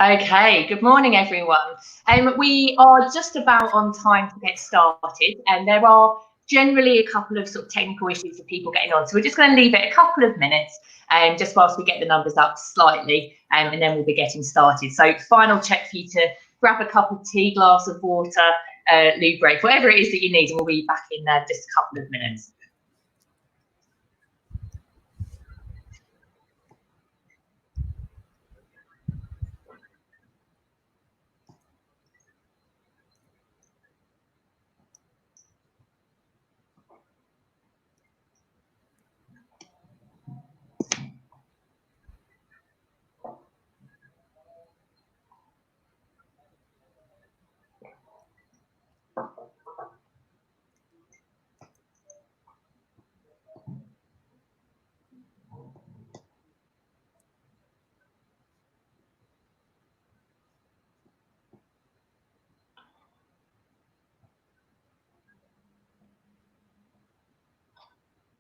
Okay, good morning, everyone. We are just about on time to get started, and there are generally a couple of sort of technical issues with people getting on. So we're just going to leave it a couple of minutes, just whilst we get the numbers up slightly, and then we'll be getting started. So final check for you to grab a cup of tea, glass of water, loo break, whatever it is that you need, and we'll be back in just a couple of minutes.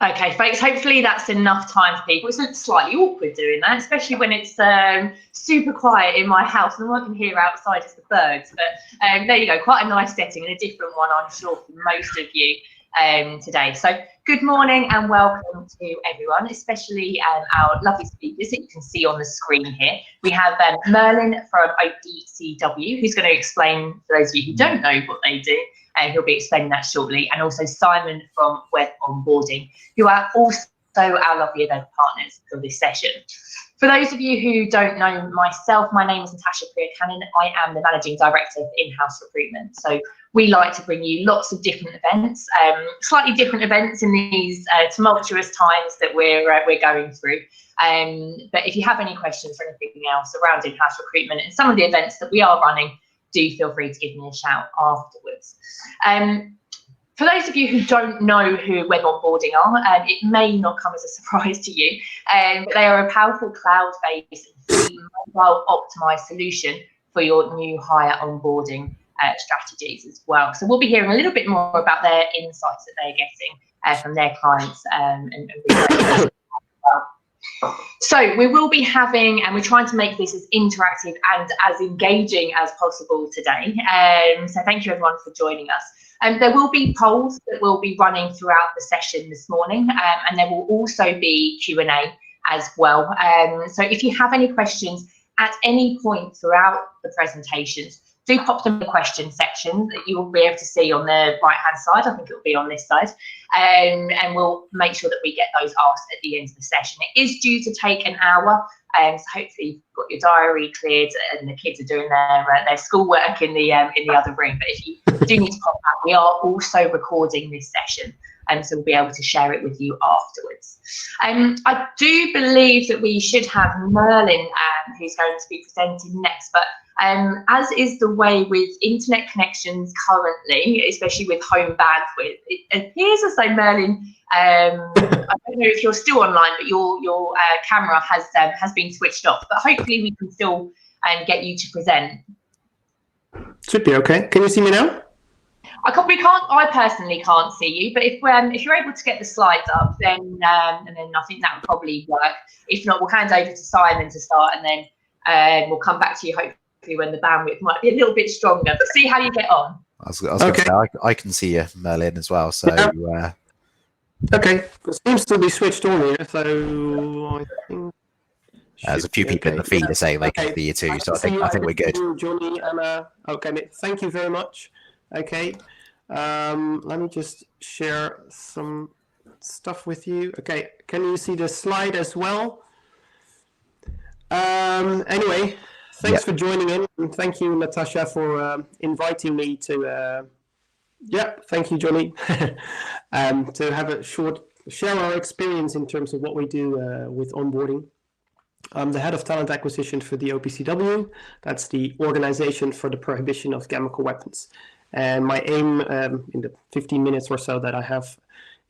Okay, folks, hopefully that's enough time for people. It's slightly awkward doing that, especially when it's super quiet in my house and all I can hear outside is the birds. But there you go, quite a nice setting and a different one, I'm sure, for most of you today. So good morning and welcome to everyone, especially our lovely speakers that you can see on the screen here. We have Merlin from OPCW, who's going to explain, for those of you who don't know what they do, and he'll be explaining that shortly, and also Simon from Web Onboarding, who are also our lovely event partners for this session. For those of you who don't know myself, my name is Natasha Priya-Cannon. I am the Managing Director of In-House Recruitment. So we like to bring you lots of different events, slightly different events in these tumultuous times that we're going through. But if you have any questions or anything else around in-house recruitment and some of the events that we are running, do feel free to give me a shout afterwards. For those of you who don't know who Web Onboarding are, it may not come as a surprise to you, but they are a powerful cloud-based mobile optimized solution for your new hire onboarding strategies as well. So we'll be hearing a little bit more about their insights that they're getting from their clients and so we will be having, and we're trying to make this as interactive and as engaging as possible today. So thank you everyone for joining us. There will be polls that will be running throughout the session this morning, and there will also be Q&A as well. So if you have any questions at any point throughout the presentations, do pop them in the question section that you will be able to see on the right-hand side. I think it will be on this side. And we'll make sure that we get those asked at the end of the session. It is due to take an hour, so hopefully you've got your diary cleared and the kids are doing their schoolwork in the other room. But if you do need to pop out, we are also recording this session, so we'll be able to share it with you afterwards. I do believe that we should have Merlin, who's going to be presenting next, but as is the way with internet connections currently, especially with home bandwidth, it appears as though Merlin, I don't know if you're still online, but your camera has been switched off. But hopefully we can still get you to present. Should be okay. Can you see me now? I personally can't see you, but if you're able to get the slides up, then and then I think that would probably work. If not, we'll hand over to Simon to start, and then we'll come back to you hopefully when the bandwidth might be a little bit stronger. But see how you get on. I was going to say I can see you, Merlin, as well. So yeah. Okay, it seems to be switched on here. So I think there's a few people in the feed are saying they can see you too. So I think we're good. Johnny, Anna. Okay, thank you very much. Okay, let me just share some stuff with you. Okay, can you see the slide as well? Anyway, thanks for joining in, and thank you, Natasha, for inviting me to. Thank you, Johnny, to have a short share our experience in terms of what we do with onboarding. I'm the head of talent acquisition for the OPCW. That's the Organization for the Prohibition of Chemical Weapons. And my aim in the 15 minutes or so that I have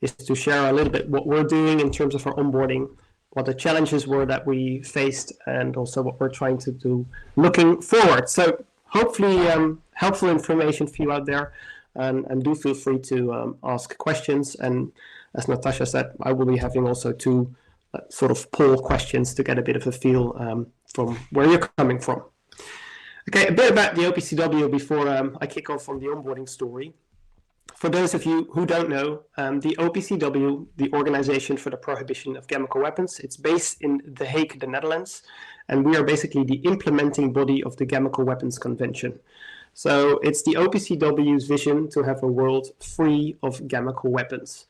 is to share a little bit what we're doing in terms of our onboarding, what the challenges were that we faced, and also what we're trying to do looking forward. So hopefully helpful information for you out there, and do feel free to ask questions. And as Natasha said, I will be having also two sort of poll questions to get a bit of a feel from where you're coming from. Okay, a bit about the OPCW before I kick off on the onboarding story. For those of you who don't know, the OPCW, the Organization for the Prohibition of Chemical Weapons, it's based in The Hague, the Netherlands, and we are basically the implementing body of the Chemical Weapons Convention. So it's the OPCW's vision to have a world free of chemical weapons.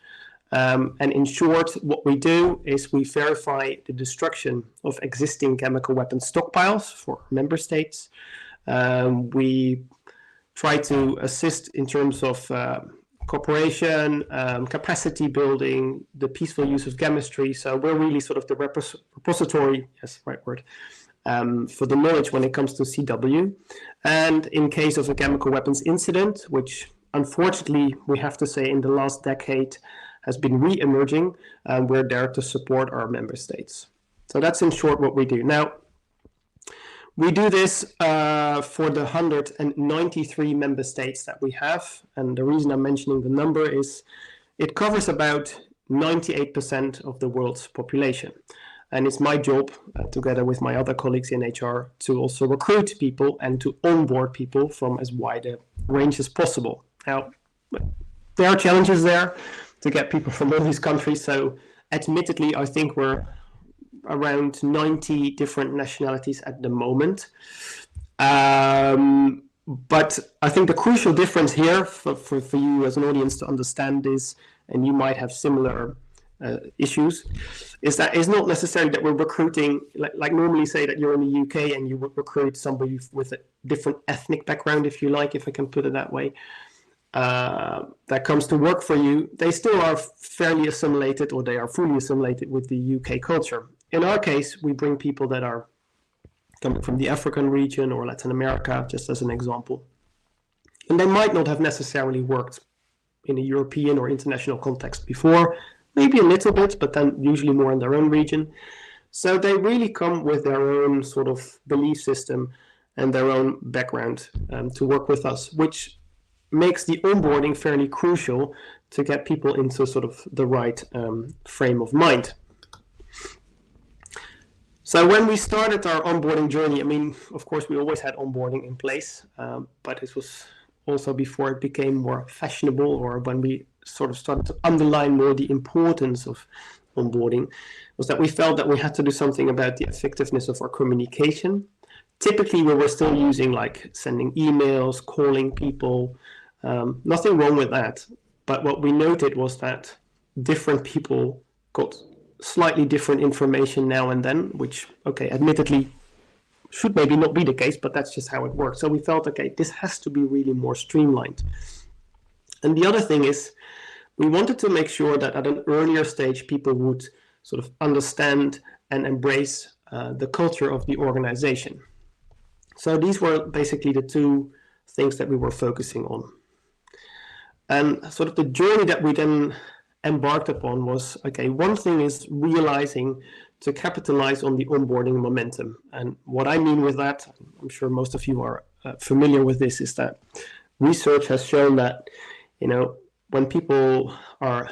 And in short, what we do is we verify the destruction of existing chemical weapons stockpiles for member states. We try to assist in terms of cooperation, capacity building, the peaceful use of chemistry. So we're really sort of the repository, yes, right word, for the knowledge when it comes to CW. And in case of a chemical weapons incident, which unfortunately we have to say in the last decade has been re-emerging, we're there to support our member states. So that's in short what we do. Now, we do this for the 193 member states that we have. And the reason I'm mentioning the number is it covers about 98% of the world's population. And it's my job, together with my other colleagues in HR, to also recruit people and to onboard people from as wide a range as possible. Now, there are challenges there to get people from all these countries. So admittedly, I think we're around 90 different nationalities at the moment. But I think the crucial difference here for you as an audience to understand is, and you might have similar issues, is that it's not necessarily that we're recruiting, like normally say that you're in the UK and you recruit somebody with a different ethnic background, if you like, if I can put it that way, that comes to work for you. They still are fairly assimilated, or they are fully assimilated with the UK culture. In our case, we bring people that are coming from the African region or Latin America, just as an example. And they might not have necessarily worked in a European or international context before, maybe a little bit, but then usually more in their own region. So they really come with their own sort of belief system and their own background to work with us, which makes the onboarding fairly crucial to get people into sort of the right frame of mind. So when we started our onboarding journey, I mean, of course, we always had onboarding in place, but it was also before it became more fashionable, or when we sort of started to underline more the importance of onboarding, was that we felt that we had to do something about the effectiveness of our communication. Typically, we were still using like sending emails, calling people, nothing wrong with that. But what we noted was that different people got slightly different information now and then, which, okay, admittedly should maybe not be the case, but that's just how it works. So we felt, okay, this has to be really more streamlined. And the other thing is, we wanted to make sure that at an earlier stage, people would sort of understand and embrace the culture of the organization. So these were basically the two things that we were focusing on. And sort of the journey that we then embarked upon was, okay, one thing is realizing to capitalize on the onboarding momentum. And what I mean with that, I'm sure most of you are familiar with this, is that research has shown that, you know, when people are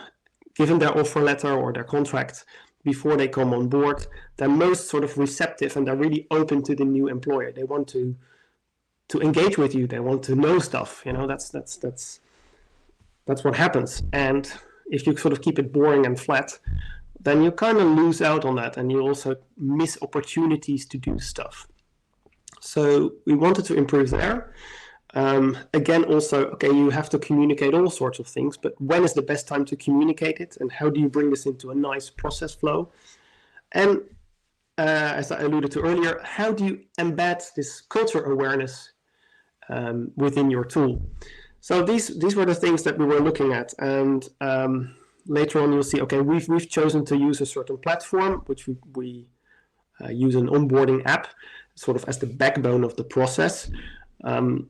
given their offer letter or their contract before they come on board, they're most sort of receptive and they're really open to the new employer. They want to engage with you. They want to know stuff. You know, that's what happens. And if you sort of keep it boring and flat, then you kind of lose out on that, and you also miss opportunities to do stuff. So we wanted to improve there. Again, also, okay, you have to communicate all sorts of things, but when is the best time to communicate it, and how do you bring this into a nice process flow? And as I alluded to earlier, how do you embed this culture awareness within your tool? So these were the things that we were looking at, and later on you'll see, okay, we've chosen to use a certain platform, which we use an onboarding app, sort of as the backbone of the process,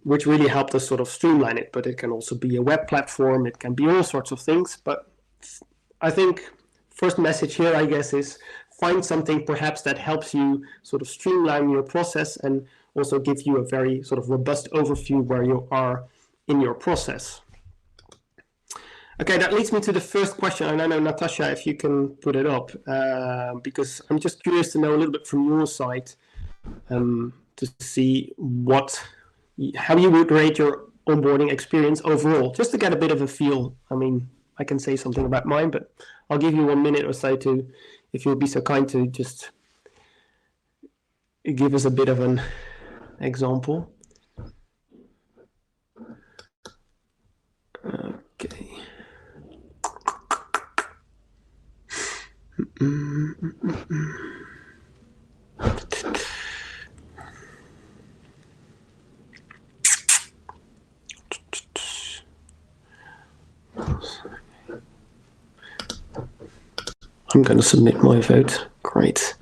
which really helped us sort of streamline it. But it can also be a web platform, it can be all sorts of things. But I think first message here, I guess, is find something perhaps that helps you sort of streamline your process and also give you a very sort of robust overview where you are in your process. Okay, that leads me to the first question, and I know, Natasha, if you can put it up, because I'm just curious to know a little bit from your side, to to see how you would rate your onboarding experience overall, just to get a bit of a feel. I mean, I can say something about mine, but I'll give you 1 minute or so if you'll be so kind to just give us a bit of an example. Okay. I'm going to submit my vote. Great.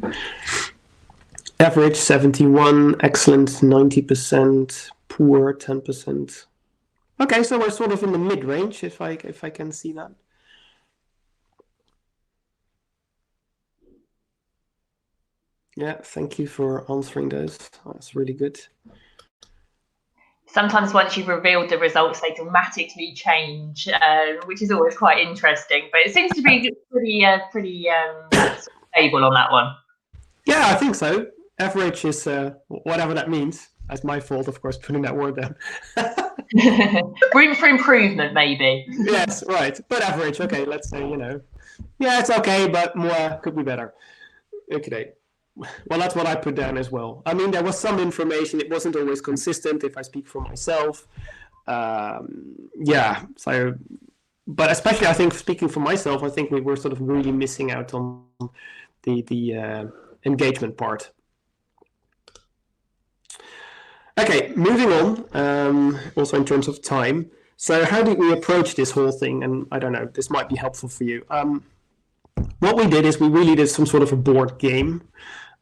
Average 71, excellent 90%, poor 10%. Okay, so we're sort of in the mid-range, if I can see that. Yeah, thank you for answering those. That's really good. Sometimes once you've revealed the results, they dramatically change, which is always quite interesting. But it seems to be pretty stable on that one. Yeah, I think so. Average is whatever that means. That's my fault, of course, putting that word down. Room for improvement, maybe. Yes, right. But average, okay, let's say, yeah, it's okay, but more could be better. Okay. Well, that's what I put down as well. I mean, there was some information. It wasn't always consistent, if I speak for myself. Yeah, so, but especially, I think, speaking for myself, I think we were sort of really missing out on the engagement part. Okay, moving on, also in terms of time. So how did we approach this whole thing? And I don't know, this might be helpful for you. What we did is we really did some sort of a board game.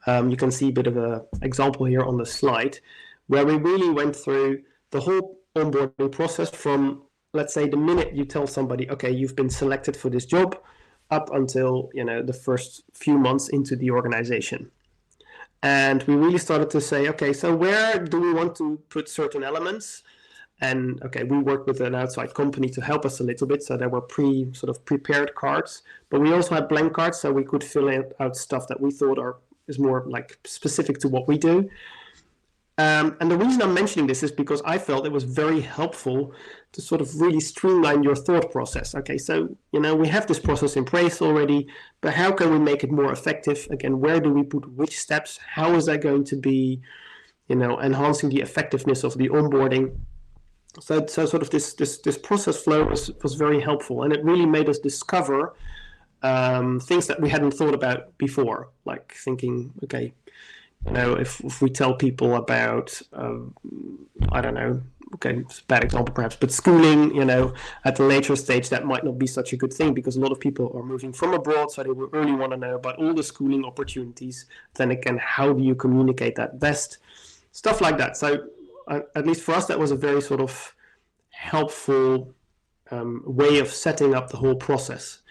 You can see a bit of an example here on the slide, where we really went through the whole onboarding process from, let's say, the minute you tell somebody, okay, you've been selected for this job, up until the first few months into the organization. And we really started to say, okay, so where do we want to put certain elements? And okay, we worked with an outside company to help us a little bit, so there were prepared cards, but we also had blank cards, so we could fill out stuff that we thought is more like specific to what we do. And the reason I'm mentioning this is because I felt it was very helpful to sort of really streamline your thought process. Okay, so we have this process in place already, but how can we make it more effective? Again, where do we put which steps? How is that going to be, enhancing the effectiveness of the onboarding? So sort of this process flow was very helpful, and it really made us discover things that we hadn't thought about before, like thinking, okay, if we tell people about, I don't know, okay, it's a bad example perhaps, but schooling, at a later stage, that might not be such a good thing because a lot of people are moving from abroad, so they will really want to know about all the schooling opportunities. Then again, how do you communicate that best? Stuff like that. So at least for us, that was a very sort of helpful way of setting up the whole process,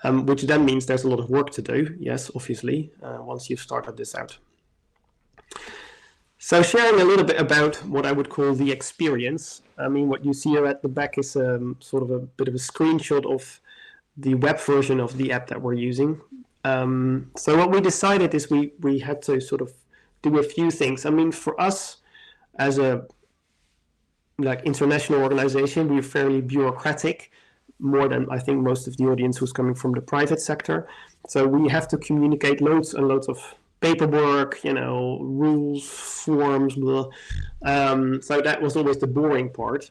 which then means there's a lot of work to do, yes, obviously, once you've started this out. So sharing a little bit about what I would call the experience. I mean, what you see here at the back is sort of a bit of a screenshot of the web version of the app that we're using. So what we decided is we had to sort of do a few things. I mean, for us as a international organization, we're fairly bureaucratic, more than I think most of the audience who's coming from the private sector. So we have to communicate loads and loads of paperwork, rules, forms, blah. So that was always the boring part.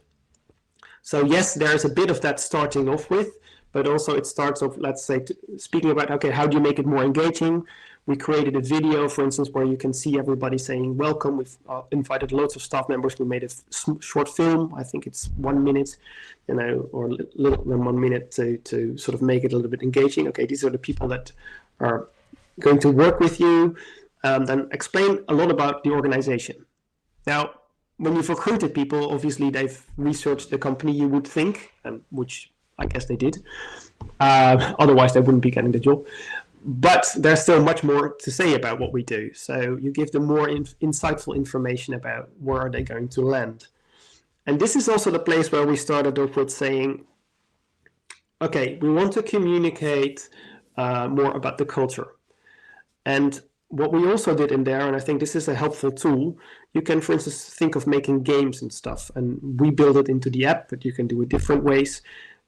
So yes, there's a bit of that starting off with, but also it starts off, let's say, speaking about, okay, how do you make it more engaging? We created a video, for instance, where you can see everybody saying welcome. We've invited loads of staff members. We made a short film. I think it's 1 minute, or a little than 1 minute to sort of make it a little bit engaging. Okay, these are the people that are going to work with you. Then explain a lot about the organization. Now, when you've recruited people, obviously they've researched the company, you would think, which I guess they did. Otherwise, they wouldn't be getting the job. But there's still much more to say about what we do. So you give them more insightful information about where are they going to land. And this is also the place where we started off with saying, okay, we want to communicate more about the culture. And what we also did in there, and I think this is a helpful tool, you can, for instance, think of making games and stuff, and we build it into the app, but you can do it different ways.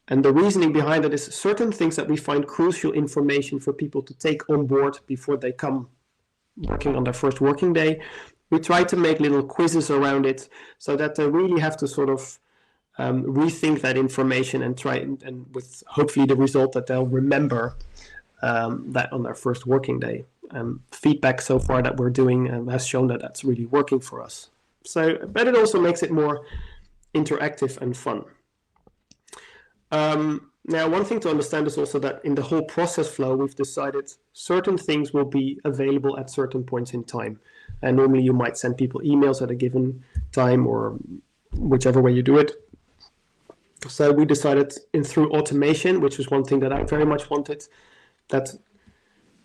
And the reasoning behind it is certain things that we find crucial information for people to take on board before they come working on their first working day. We try to make little quizzes around it so that they really have to sort of rethink that information and try and with hopefully the result that they'll remember that on their first working day. Feedback so far that we're doing has shown that that's really working for us. So, but it also makes it more interactive and fun. Now, one thing to understand is also that in the whole process flow, we've decided certain things will be available at certain points in time. And normally you might send people emails at a given time or whichever way you do it. So we decided through automation, which was one thing that I very much wanted, that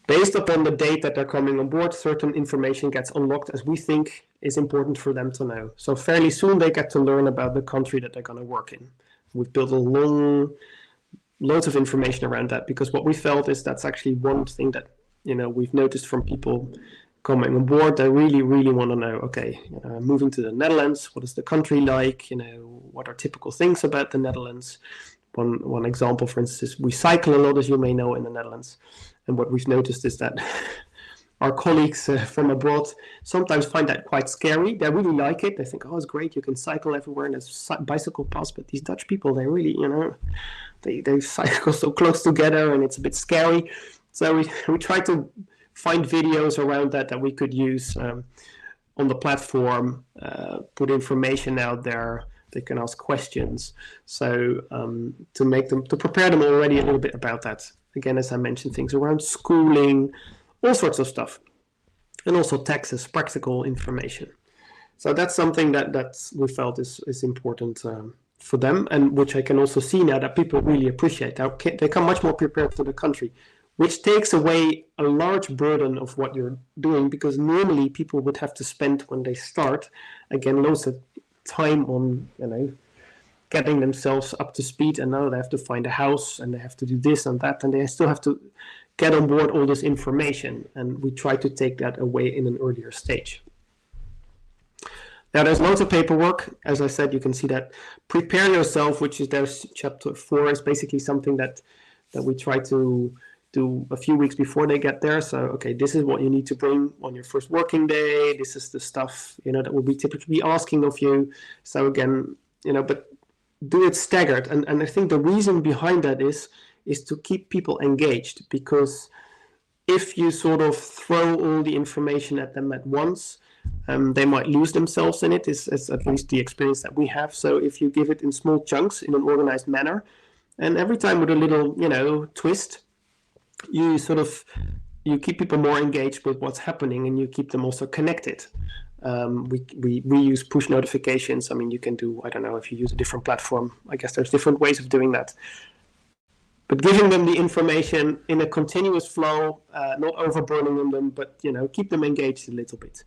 based upon the date that they're coming on board, certain information gets unlocked as we think is important for them to know. So fairly soon they get to learn about the country that they're going to work in. We've built loads of information around that, because what we felt is that's actually one thing that, we've noticed from people coming on board. They really, really want to know, okay, moving to the Netherlands, what is the country like? What are typical things about the Netherlands? One example, for instance, is we cycle a lot, as you may know, in the Netherlands. And what we've noticed is that our colleagues from abroad sometimes find that quite scary. They really like it. They think, oh, it's great. You can cycle everywhere and there's bicycle paths. But these Dutch people, they really, they cycle so close together and it's a bit scary. So we try to find videos around that we could use on the platform, put information out there. They can ask questions. So to prepare them already a little bit about that. Again, as I mentioned, things around schooling, all sorts of stuff, and also taxes, practical information. So that's something that we felt is important for them, and which I can also see now that people really appreciate. They come much more prepared to the country, which takes away a large burden of what you're doing, because normally people would have to spend, when they start, again, loads of time on, getting themselves up to speed, and now they have to find a house and they have to do this and that, and they still have to get on board all this information, and we try to take that away in an earlier stage. Now, there's loads of paperwork. As I said, you can see that prepare yourself, which is there's chapter 4, is basically something that we try to do a few weeks before they get there. So, okay, this is what you need to bring on your first working day. This is the stuff, that will be typically asking of you. So again, but do it staggered. And I think the reason behind that is to keep people engaged, because if you sort of throw all the information at them at once, they might lose themselves in it, is at least the experience that we have. So if you give it in small chunks in an organized manner, and every time with a little, twist, you keep people more engaged with what's happening, and you keep them also connected. We use push notifications. I mean, you can do, I don't know, if you use a different platform, I guess there's different ways of doing that. But giving them the information in a continuous flow, not overburdening them, but, keep them engaged a little bit.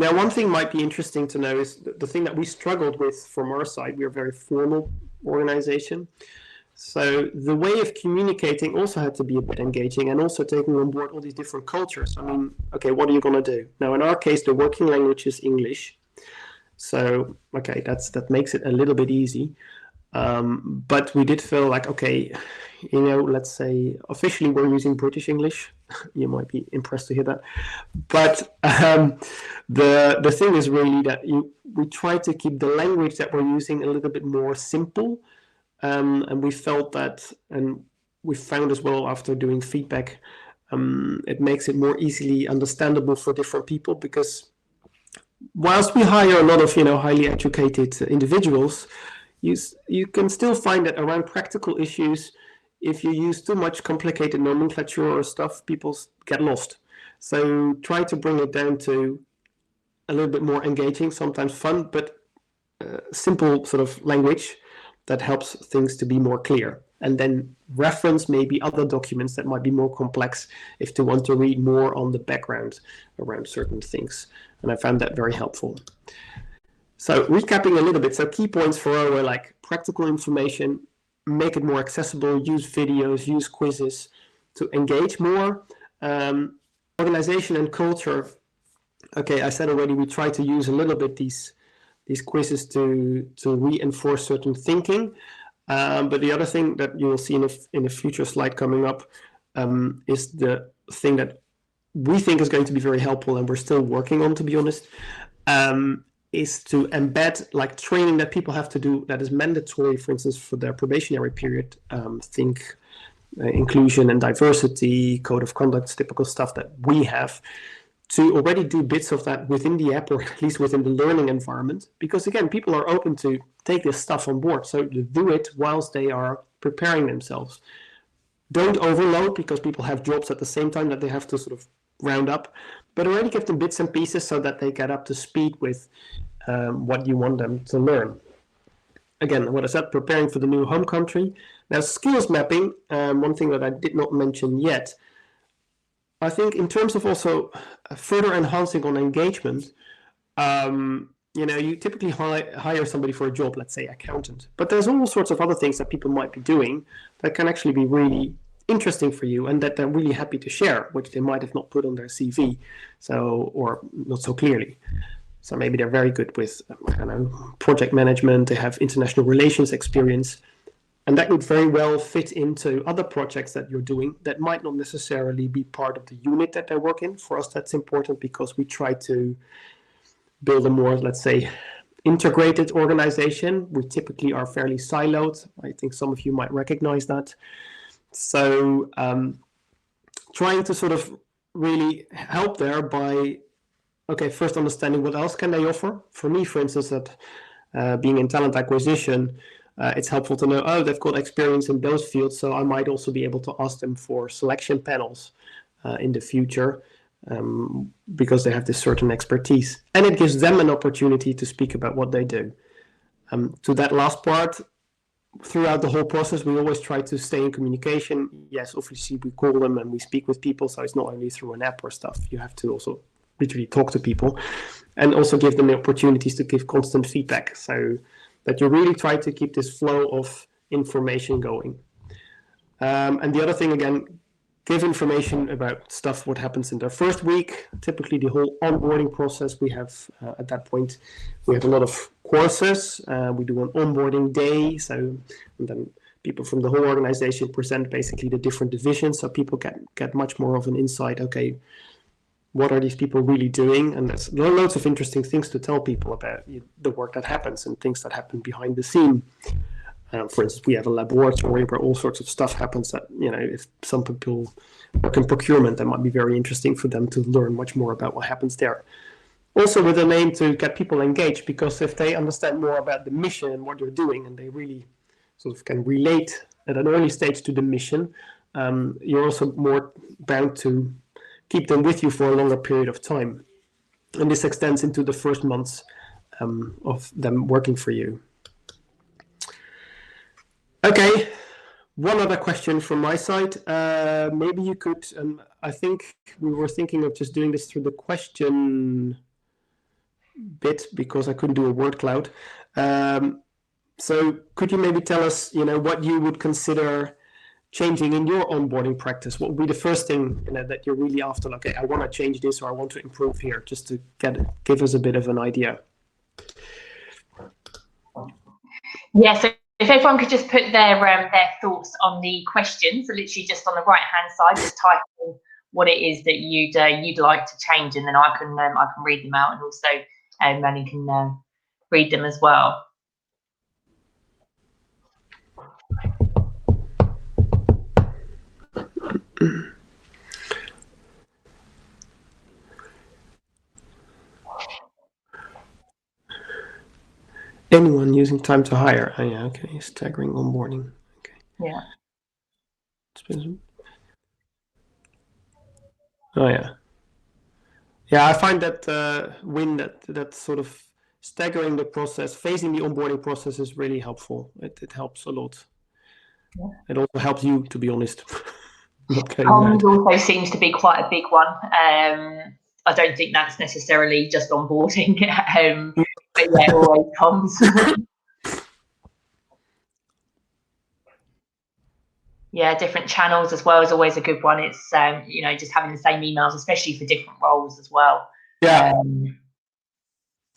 Now, one thing might be interesting to know is the thing that we struggled with from our side. We're a very formal organization. So the way of communicating also had to be a bit engaging, and also taking on board all these different cultures. I mean, okay, what are you going to do? Now, in our case, the working language is English. So, okay, that makes it a little bit easy. But we did feel like, okay, let's say officially we're using British English. You might be impressed to hear that. But the thing is really that we try to keep the language that we're using a little bit more simple. And we felt that, and we found as well after doing feedback, it makes it more easily understandable for different people, because whilst we hire a lot of highly educated individuals, you can still find that around practical issues, if you use too much complicated nomenclature or stuff, people get lost. So try to bring it down to a little bit more engaging, sometimes fun, but simple sort of language that helps things to be more clear. And then reference maybe other documents that might be more complex if they want to read more on the background around certain things. And I found that very helpful. So recapping a little bit, so key points for our were like practical information, make it more accessible, use videos, use quizzes to engage more. Automation organization and culture. Okay, I said already we try to use a little bit these quizzes to reinforce certain thinking. But the other thing that you will see in a future slide coming up is the thing that we think is going to be very helpful, and we're still working on, to be honest, is to embed like training that people have to do that is mandatory, for instance, for their probationary period. Think inclusion and diversity, code of conduct, typical stuff that we have, to already do bits of that within the app, or at least within the learning environment. Because again, people are open to take this stuff on board. So to do it whilst they are preparing themselves. Don't overload, because people have jobs at the same time that they have to sort of round up, but already give them bits and pieces so that they get up to speed with what you want them to learn. Again, what I said, preparing for the new home country. Now, skills mapping, one thing that I did not mention yet, I think in terms of also further enhancing on engagement, you typically hire somebody for a job, let's say accountant, but there's all sorts of other things that people might be doing that can actually be really interesting for you, and that they're really happy to share, which they might have not put on their CV, or not so clearly. So maybe they're very good with, project management, they have international relations experience, and that would very well fit into other projects that you're doing that might not necessarily be part of the unit that they work in. For us, that's important because we try to build a more, let's say, integrated organization. We typically are fairly siloed. I think some of you might recognize that. So trying to sort of really help there by, first understanding what else can they offer. For me, for instance, that being in talent acquisition, it's helpful to know, they've got experience in those fields, so I might also be able to ask them for selection panels in the future, because they have this certain expertise. And it gives them an opportunity to speak about what they do. To that last part, throughout the whole process, we always try to stay in communication. Yes, obviously we call them and we speak with people, so it's not only through an app or stuff. You have to also literally talk to people, and also give them the opportunities to give constant feedback, so that you really try to keep this flow of information going. And the other thing, again, give information about stuff, what happens in their first week. Typically the whole onboarding process, we have at that point, we have a lot of courses. We do an onboarding day, so and then people from the whole organization present basically the different divisions, so people get much more of an insight. Okay, what are these people really doing? And there's loads of interesting things to tell people about the work that happens and things that happen behind the scene. For instance, we have a laboratory where all sorts of stuff happens that, if some people work in procurement, that might be very interesting for them to learn much more about what happens there. Also with an aim to get people engaged, because if they understand more about the mission and what you're doing, and they really sort of can relate at an early stage to the mission, you're also more bound to keep them with you for a longer period of time. And this extends into the first months of them working for you. Okay, one other question from my side. Maybe you could, I think we were thinking of just doing this through the question bit, because I couldn't do a word cloud. So could you maybe tell us, what you would consider changing in your onboarding practice? What would be the first thing that you're really after? Okay, I want to change this, or I want to improve here, just to give us a bit of an idea. Yeah, so if everyone could just put their thoughts on the question, so literally just on the right hand side, just type in what it is that you'd like to change, and then I can read them out, and also Manny can read them as well. Anyone using time to hire? Oh, yeah, okay. Staggering onboarding. Okay. Yeah. Oh, yeah. Yeah, I find that that sort of staggering the process, phasing the onboarding process is really helpful. It helps a lot. Yeah. It also helps you, to be honest. Comms also seems to be quite a big one. I don't think that's necessarily just onboarding, but yeah, always comms. Yeah, different channels as well is always a good one. It's you know, just having the same emails, especially for different roles as well. Yeah.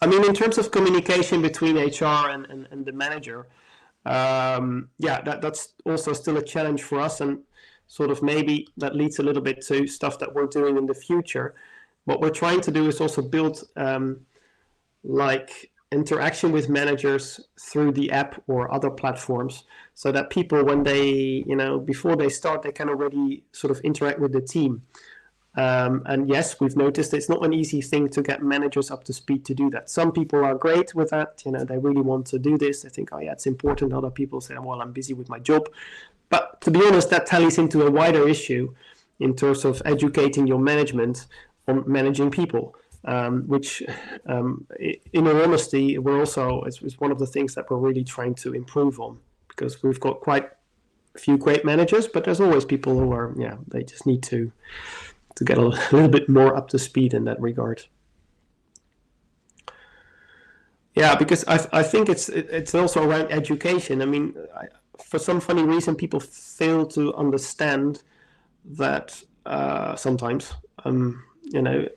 I mean, in terms of communication between HR and the manager, yeah, that's also still a challenge for us, and sort of maybe that leads a little bit to stuff that we're doing in the future. What we're trying to do is also build like interaction with managers through the app or other platforms, so that people, when they, you know, before they start, they can already sort of interact with the team. And yes, we've noticed it's not an easy thing to get managers up to speed to do that. Some people are great with that, you know, they really want to do this. They think, oh yeah, it's important. Other people say, well, I'm busy with my job. But to be honest, that tallies into a wider issue in terms of educating your management on managing people, which in all honesty, we're also, it's one of the things that we're really trying to improve on, because we've got quite a few great managers, but there's always people who are, yeah, they just need to get a little bit more up to speed in that regard. Yeah, because I think it's also around education. I mean, for some funny reason, people fail to understand that sometimes, you know,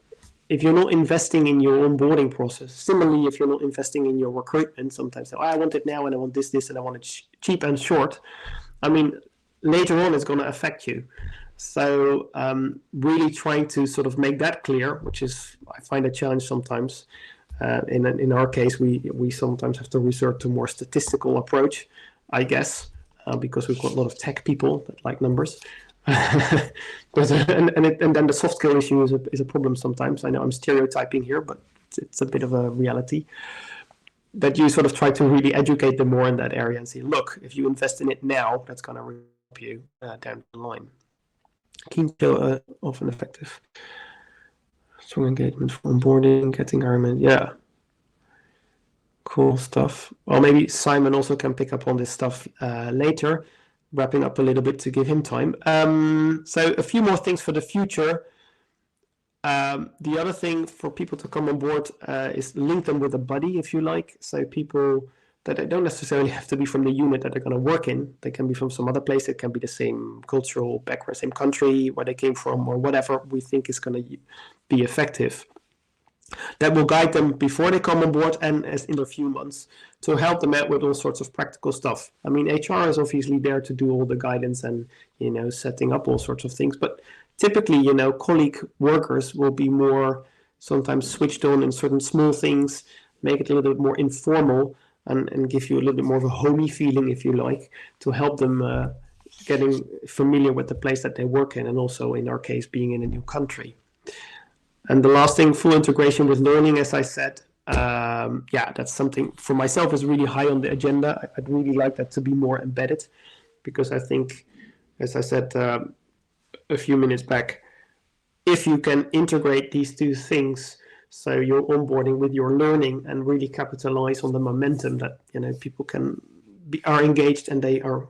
if you're not investing in your onboarding process, similarly, if you're not investing in your recruitment, sometimes say, oh, I want it now and I want this and I want it cheap and short. I mean, later on, it's going to affect you. So really trying to sort of make that clear, which is, I find a challenge sometimes. In our case, we sometimes have to resort to more statistical approach, I guess, because we've got a lot of tech people that like numbers. and then the soft skill issue is a problem sometimes. I know I'm stereotyping here, but it's a bit of a reality. That you sort of try to really educate them more in that area and say, look, if you invest in it now, that's going to help you down the line. Keen to often effective. Strong engagement for onboarding, getting environment. Yeah. Cool stuff. Well, maybe Simon also can pick up on this stuff later, wrapping up a little bit to give him time. So a few more things for the future. The other thing for people to come on board is link them with a buddy, if you like. So people that they don't necessarily have to be from the unit that they're going to work in. They can be from some other place. It can be the same cultural background, same country where they came from, or whatever we think is going to be effective. That will guide them before they come on board and as in a few months to help them out with all sorts of practical stuff. I mean, HR is obviously there to do all the guidance and, you know, setting up all sorts of things. But typically, you know, colleague workers will be more sometimes switched on in certain small things, make it a little bit more informal, and give you a little bit more of a homey feeling, if you like, to help them getting familiar with the place that they work in, and also in our case being in a new country. And the last thing, full integration with learning, as I said, yeah, that's something for myself is really high on the agenda. I'd really like that to be more embedded, because I think, as I said a few minutes back, if you can integrate these two things, so your onboarding with your learning, and really capitalize on the momentum that, you know, people are engaged and they are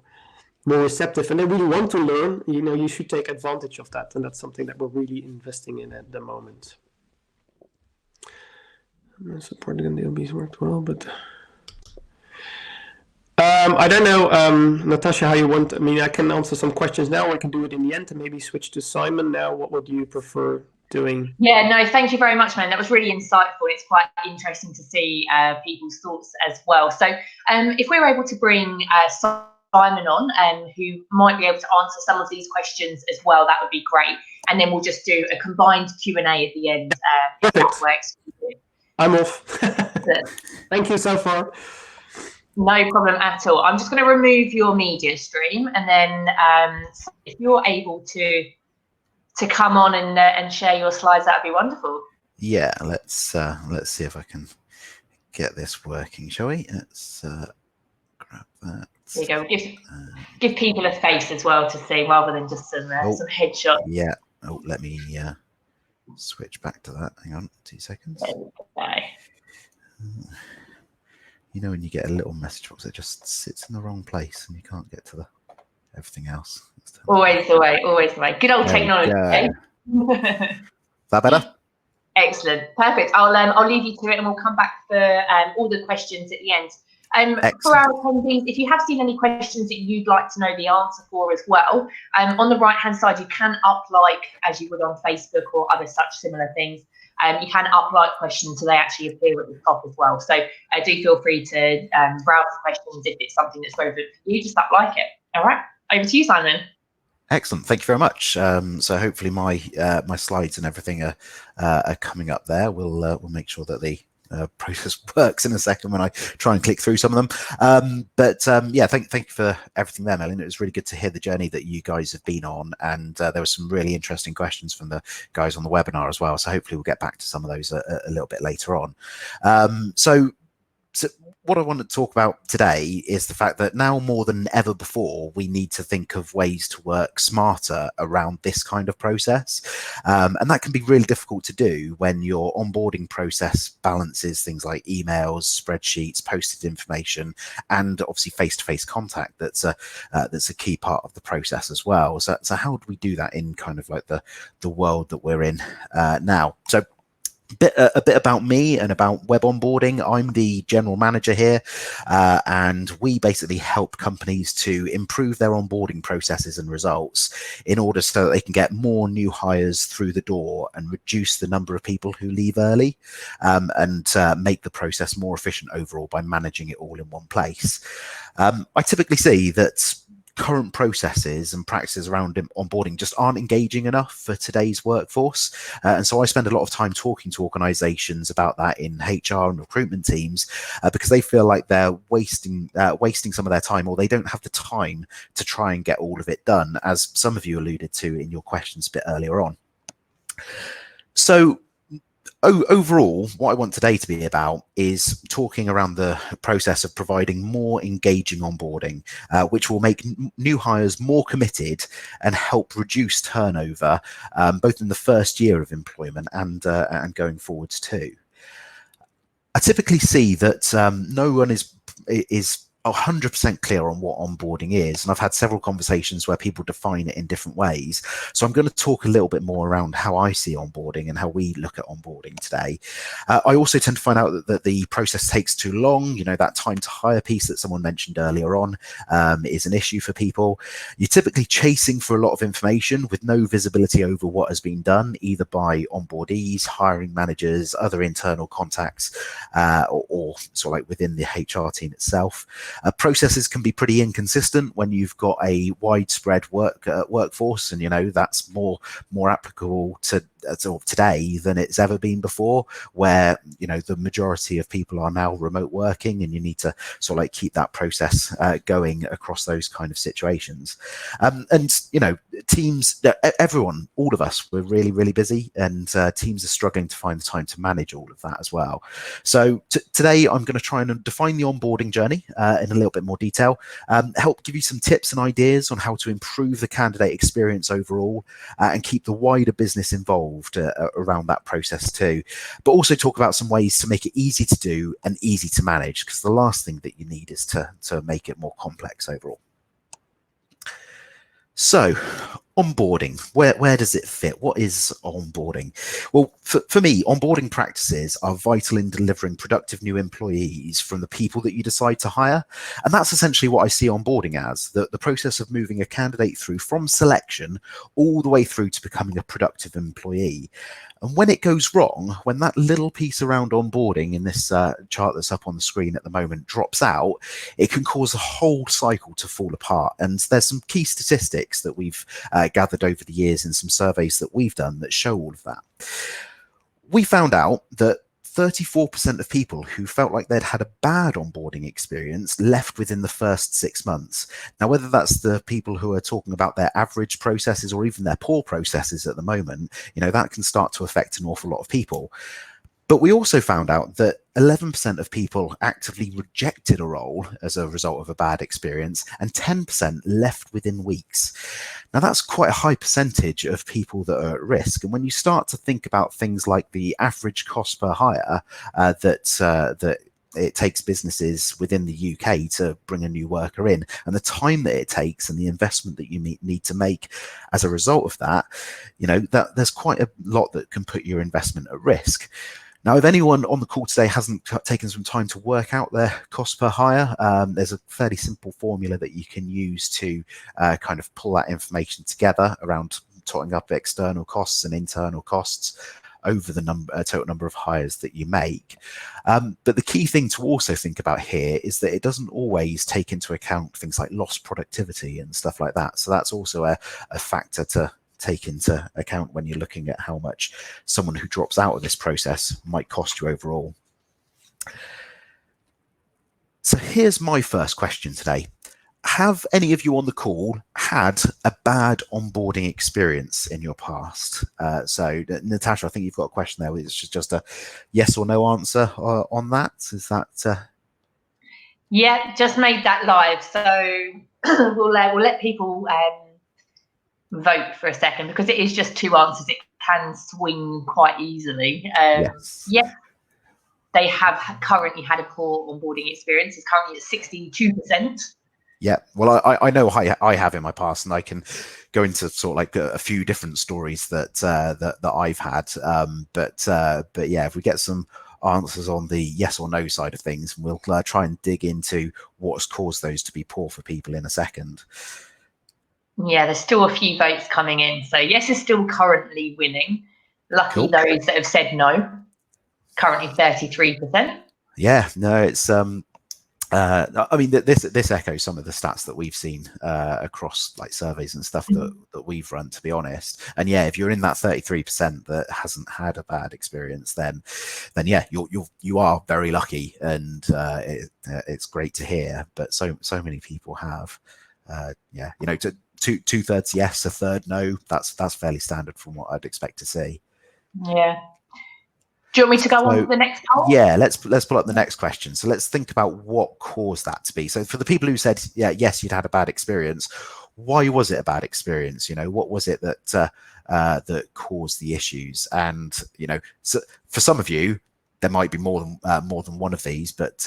more receptive and they really want to learn, you know, you should take advantage of that. And that's something that we're really investing in at the moment. Supporting the LBs worked well, but I don't know, Natasha, how you want. I mean, I can answer some questions now. I can do it in the end and maybe switch to Simon now. What would you prefer doing? Yeah, no, thank you very much, man. That was really insightful. It's quite interesting to see people's thoughts as well. So if we were able to bring Simon on, who might be able to answer some of these questions as well, that would be great. And then we'll just do a combined Q&A at the end. If that works. I'm off. Thank you so far. No problem at all. I'm just going to remove your media stream, and then if you're able to come on and share your slides, that'd be wonderful. Yeah, let's see if I can get this working, shall we? Let's grab that. There you go. Give people a face as well to see, rather than just some headshots. Yeah. Oh, let me switch back to that. Hang on, 2 seconds. You know when you get a little message box that just sits in the wrong place and you can't get to everything else. Always the way. Good old technology. Is that better? Excellent, perfect. I'll leave you to it, and we'll come back for all the questions at the end. For our attendees, if you have seen any questions that you'd like to know the answer for as well, on the right-hand side, you can up-like, as you would on Facebook or other such similar things. You can up-like questions so they actually appear at the top as well. So do feel free to browse the questions if it's something that's relevant for you, just up-like it. All right, over to you, Simon. Excellent, thank you very much. So hopefully my my slides and everything are coming up there. We'll make sure that the process works in a second when I try and click through some of them. Yeah, thank you for everything there, Melanie. It was really good to hear the journey that you guys have been on, and there were some really interesting questions from the guys on the webinar as well. So hopefully we'll get back to some of those a little bit later on. So what I want to talk about today is the fact that now more than ever before, we need to think of ways to work smarter around this kind of process. And that can be really difficult to do when your onboarding process balances things like emails, spreadsheets, posted information, and obviously face-to-face contact. That's a key part of the process as well. So how do we do that in kind of like the world that we're in now? So a bit about me and about web onboarding. I'm the general manager here, and we basically help companies to improve their onboarding processes and results in order so that they can get more new hires through the door and reduce the number of people who leave early, and make the process more efficient overall by managing it all in one place. I typically see that current processes and practices around onboarding just aren't engaging enough for today's workforce. And so I spend a lot of time talking to organizations about that in HR and recruitment teams, because they feel like they're wasting some of their time, or they don't have the time to try and get all of it done, as some of you alluded to in your questions a bit earlier on. So overall, what I want today to be about is talking around the process of providing more engaging onboarding, which will make new hires more committed and help reduce turnover, both in the first year of employment and going forwards too. I typically see that no one is 100% clear on what onboarding is, and I've had several conversations where people define it in different ways. So I'm going to talk a little bit more around how I see onboarding and how we look at onboarding today. I also tend to find out that the process takes too long. You know, that time to hire piece that someone mentioned earlier on is an issue for people. You're typically chasing for a lot of information with no visibility over what has been done, either by onboardees, hiring managers, other internal contacts, or sort of like within the HR team itself. Processes can be pretty inconsistent when you've got a widespread workforce, and you know that's more applicable to sort of today than it's ever been before, where you know the majority of people are now remote working, and you need to sort of like keep that process going across those kind of situations. And you know, teams, everyone, all of us, we're really busy, and teams are struggling to find the time to manage all of that as well. So today I'm going to try and define the onboarding journey in a little bit more detail, help give you some tips and ideas on how to improve the candidate experience overall, and keep the wider business involved around that process too, but also talk about some ways to make it easy to do and easy to manage, because the last thing that you need is to make it more complex overall. So onboarding, where does it fit? What is onboarding? Well, for me, onboarding practices are vital in delivering productive new employees from the people that you decide to hire. And that's essentially what I see onboarding as, the process of moving a candidate through from selection all the way through to becoming a productive employee. And when it goes wrong, when that little piece around onboarding in this chart that's up on the screen at the moment drops out, it can cause the whole cycle to fall apart. And there's some key statistics that we've gathered over the years in some surveys that we've done that show all of that. We found out that 34% of people who felt like they'd had a bad onboarding experience left within the first 6 months. Now, whether that's the people who are talking about their average processes or even their poor processes at the moment, you know, that can start to affect an awful lot of people. But we also found out that 11% of people actively rejected a role as a result of a bad experience, and 10% left within weeks. Now, that's quite a high percentage of people that are at risk. And when you start to think about things like the average cost per hire that it takes businesses within the UK to bring a new worker in, and the time that it takes and the investment that you need to make as a result of that, you know, that there's quite a lot that can put your investment at risk. Now, if anyone on the call today hasn't taken some time to work out their cost per hire, there's a fairly simple formula that you can use to kind of pull that information together around totting up external costs and internal costs over the total number of hires that you make. But the key thing to also think about here is that it doesn't always take into account things like lost productivity and stuff like that. So that's also a factor to take into account when you're looking at how much someone who drops out of this process might cost you overall. So here's my first question today. Have any of you on the call had a bad onboarding experience in your past? So Natasha, I think you've got a question there. It's just a yes or no answer on that. Is that? Yeah, just made that live. So we'll let people vote for a second, because it is just two answers. It can swing quite easily. Yes. Yes, they have currently had a poor onboarding experience. It's currently at 62%. Yeah, well, I know I have in my past, and I can go into sort of like a few different stories that that I've had. But yeah, if we get some answers on the yes or no side of things, we'll try and dig into what's caused those to be poor for people in a second. Yeah, there's still a few votes coming in. So yes is still currently winning. Lucky Cool. those that have said no. Currently 33%. Yeah, no, it's I mean, this echoes some of the stats that we've seen across like surveys and stuff that we've run, to be honest. And yeah, if you're in that 33% that hasn't had a bad experience, then yeah, you are very lucky, and it's great to hear. But so many people have. Yeah, you know, two-thirds yes, a third no. That's fairly standard from what I'd expect to see. Yeah. Do you want me to go on to the next poll? Yeah, let's pull up the next question. So let's think about what caused that to be. So for the people who said, yeah, yes, you'd had a bad experience, why was it a bad experience? You know, what was it that that caused the issues? And you know, so for some of you, there might be more than one of these, but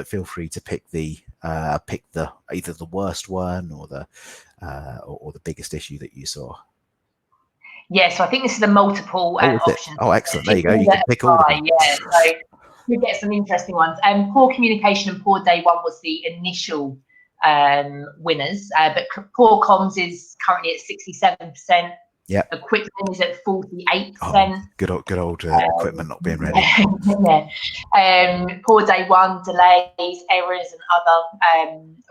feel free to pick the either the worst one or the biggest issue that you saw. Yeah, so I think this is the multiple options. Oh, excellent. There you go. You can pick all of them. Yeah, so we get some interesting ones. Poor communication and poor day one was the initial winners, but poor comms is currently at 67%. Yeah. Equipment is at 48%. Oh, good old equipment not being ready. Yeah. Poor day one, delays, errors, and other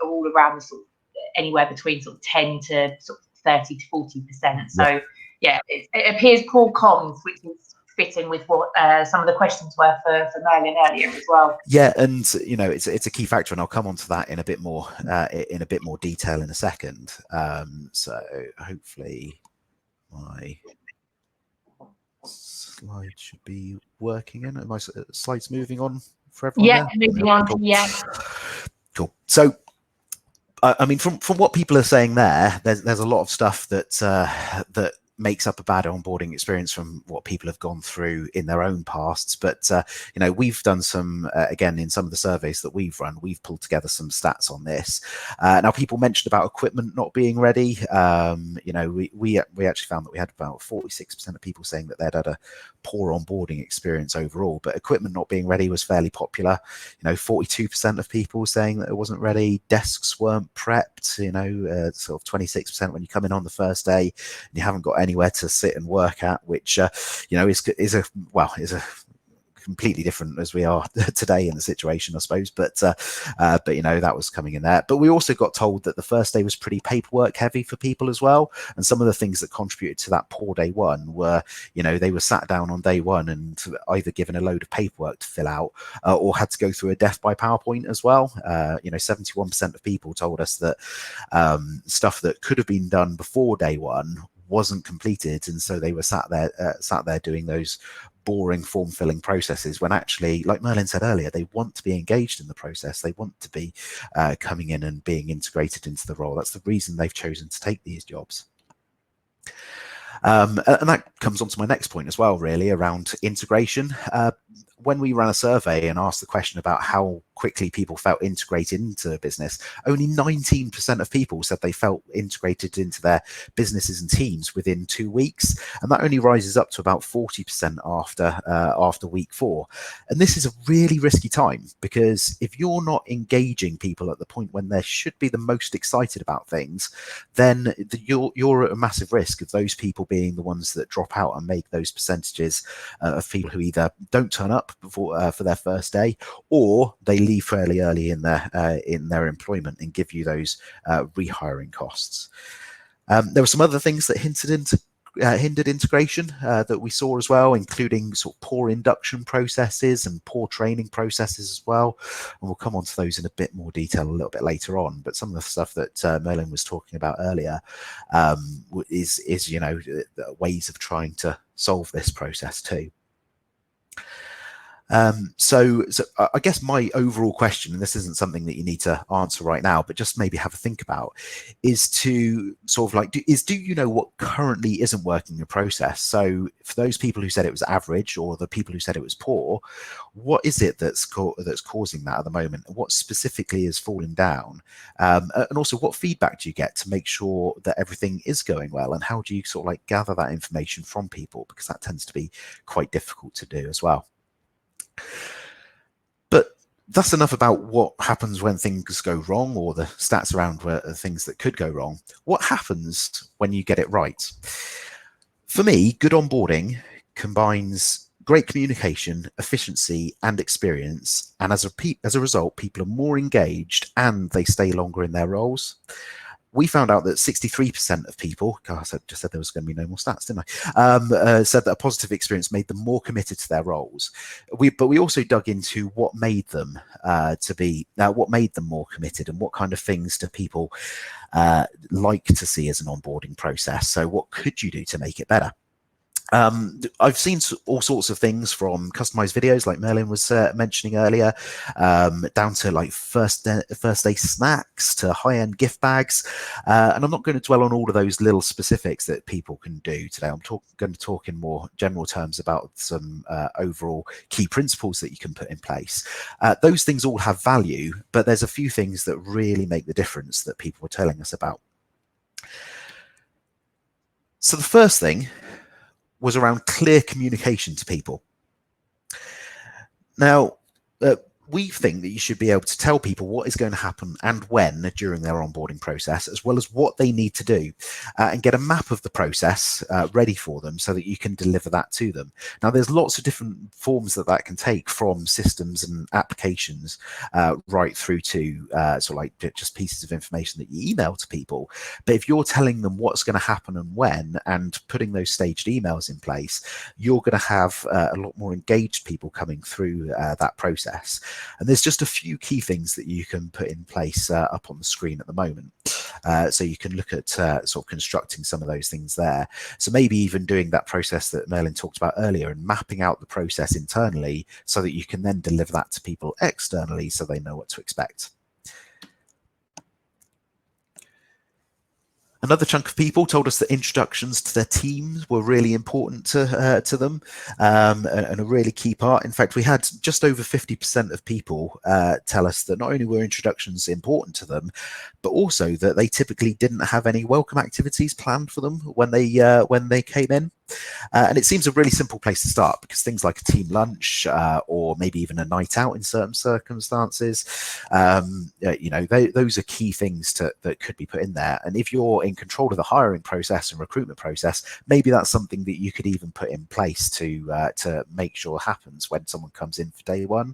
are all around sort of anywhere between sort of 10 to sort of 30 to 40%. So yeah, it appears poor comms, which is fitting with what some of the questions were for Merlin earlier as well. Yeah, and you know, it's a key factor, and I'll come on to that in a bit more detail in a second. So hopefully my slide should be working. Are my slides moving on for everyone? Yeah, moving on. Cool. Yeah. Cool. So I mean, from what people are saying there's a lot of stuff that that makes up a bad onboarding experience from what people have gone through in their own pasts. But you know, we've done some again in some of the surveys that we've run, we've pulled together some stats on this. Now, people mentioned about equipment not being ready. You know, we actually found that we had about 46% of people saying that they'd had a poor onboarding experience overall, but equipment not being ready was fairly popular. You know, 42% of people saying that it wasn't ready. Desks weren't prepped. You know, sort of 26% when you come in on the first day and you haven't got anywhere to sit and work at, which you know is a completely different as we are today in the situation, I suppose. But you know, that was coming in there. But we also got told that the first day was pretty paperwork heavy for people as well. And some of the things that contributed to that poor day one were, you know, they were sat down on day one and either given a load of paperwork to fill out or had to go through a death by PowerPoint as well. You know, 71% of people told us that stuff that could have been done before day one wasn't completed, and so they were sat there doing those boring form filling processes, when actually, like Merlin said earlier, they want to be engaged in the process. They want to be coming in and being integrated into the role. That's the reason they've chosen to take these jobs. And that comes on to my next point as well, really, around integration. when we ran a survey and asked the question about how quickly people felt integrated into the business, only 19% of people said they felt integrated into their businesses and teams within 2 weeks, and that only rises up to about 40% after week 4. And this is a really risky time, because if you're not engaging people at the point when they should be the most excited about things, then you're at a massive risk of those people being the ones that drop out and make those percentages of people who either don't turn up for their first day, or they leave fairly early in their employment and give you those rehiring costs. There were some other things that hindered integration that we saw as well, including sort of poor induction processes and poor training processes as well. And we'll come on to those in a bit more detail a little bit later on. But some of the stuff that Merlin was talking about earlier is ways of trying to solve this process too. So I guess my overall question, and this isn't something that you need to answer right now, but just maybe have a think about, is to sort of like, do you know what currently isn't working in the process? So for those people who said it was average, or the people who said it was poor, what is it that's causing that at the moment? What specifically is falling down? And also, what feedback do you get to make sure that everything is going well? And how do you sort of like gather that information from people? Because that tends to be quite difficult to do as well. But that's enough about what happens when things go wrong, or the stats around things that could go wrong. What happens when you get it right? For me, good onboarding combines great communication, efficiency, and experience. And as a result, people are more engaged and they stay longer in their roles. We found out that 63% of people, gosh, I just said there was going to be no more stats, didn't I? Said that a positive experience made them more committed to their roles. But we also dug into what made them what made them more committed, and what kind of things do people like to see as an onboarding process. So what could you do to make it better? I've seen all sorts of things, from customized videos like Merlin was mentioning earlier, down to like first day snacks, to high-end gift bags, and I'm not going to dwell on all of those little specifics that people can do today. I'm going to talk in more general terms about some overall key principles that you can put in place. Those things all have value, but there's a few things that really make the difference that people were telling us about. So the first thing was around clear communication to people. Now, we think that you should be able to tell people what is going to happen and when during their onboarding process, as well as what they need to do, and get a map of the process ready for them so that you can deliver that to them. Now, there's lots of different forms that can take, from systems and applications right through to sort of like just pieces of information that you email to people. But if you're telling them what's going to happen and when, and putting those staged emails in place, you're going to have a lot more engaged people coming through that process. And there's just a few key things that you can put in place up on the screen at the moment. So you can look at sort of constructing some of those things there. So maybe even doing that process that Merlin talked about earlier, and mapping out the process internally so that you can then deliver that to people externally so they know what to expect. Another chunk of people told us that introductions to their teams were really important to them, and a really key part. In fact, we had just over 50% of people tell us that not only were introductions important to them, but also that they typically didn't have any welcome activities planned for them when they came in. And it seems a really simple place to start, because things like a team lunch, or maybe even a night out in certain circumstances, those are key things that could be put in there. And if you're in control of the hiring process and recruitment process, maybe that's something that you could even put in place to make sure happens when someone comes in for day one.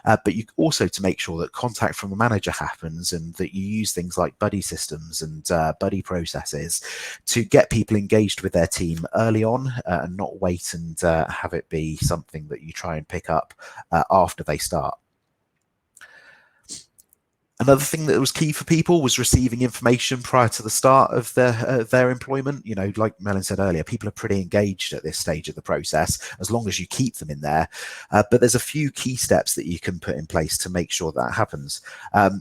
But you also to make sure that contact from the manager happens, and that you use things like buddy systems and buddy processes to get people engaged with their team early on, and not wait and have it be something that you try and pick up after they start. Another thing that was key for people was receiving information prior to the start of their employment. You know, like Melon said earlier, people are pretty engaged at this stage of the process, as long as you keep them in there. But there's a few key steps that you can put in place to make sure that happens.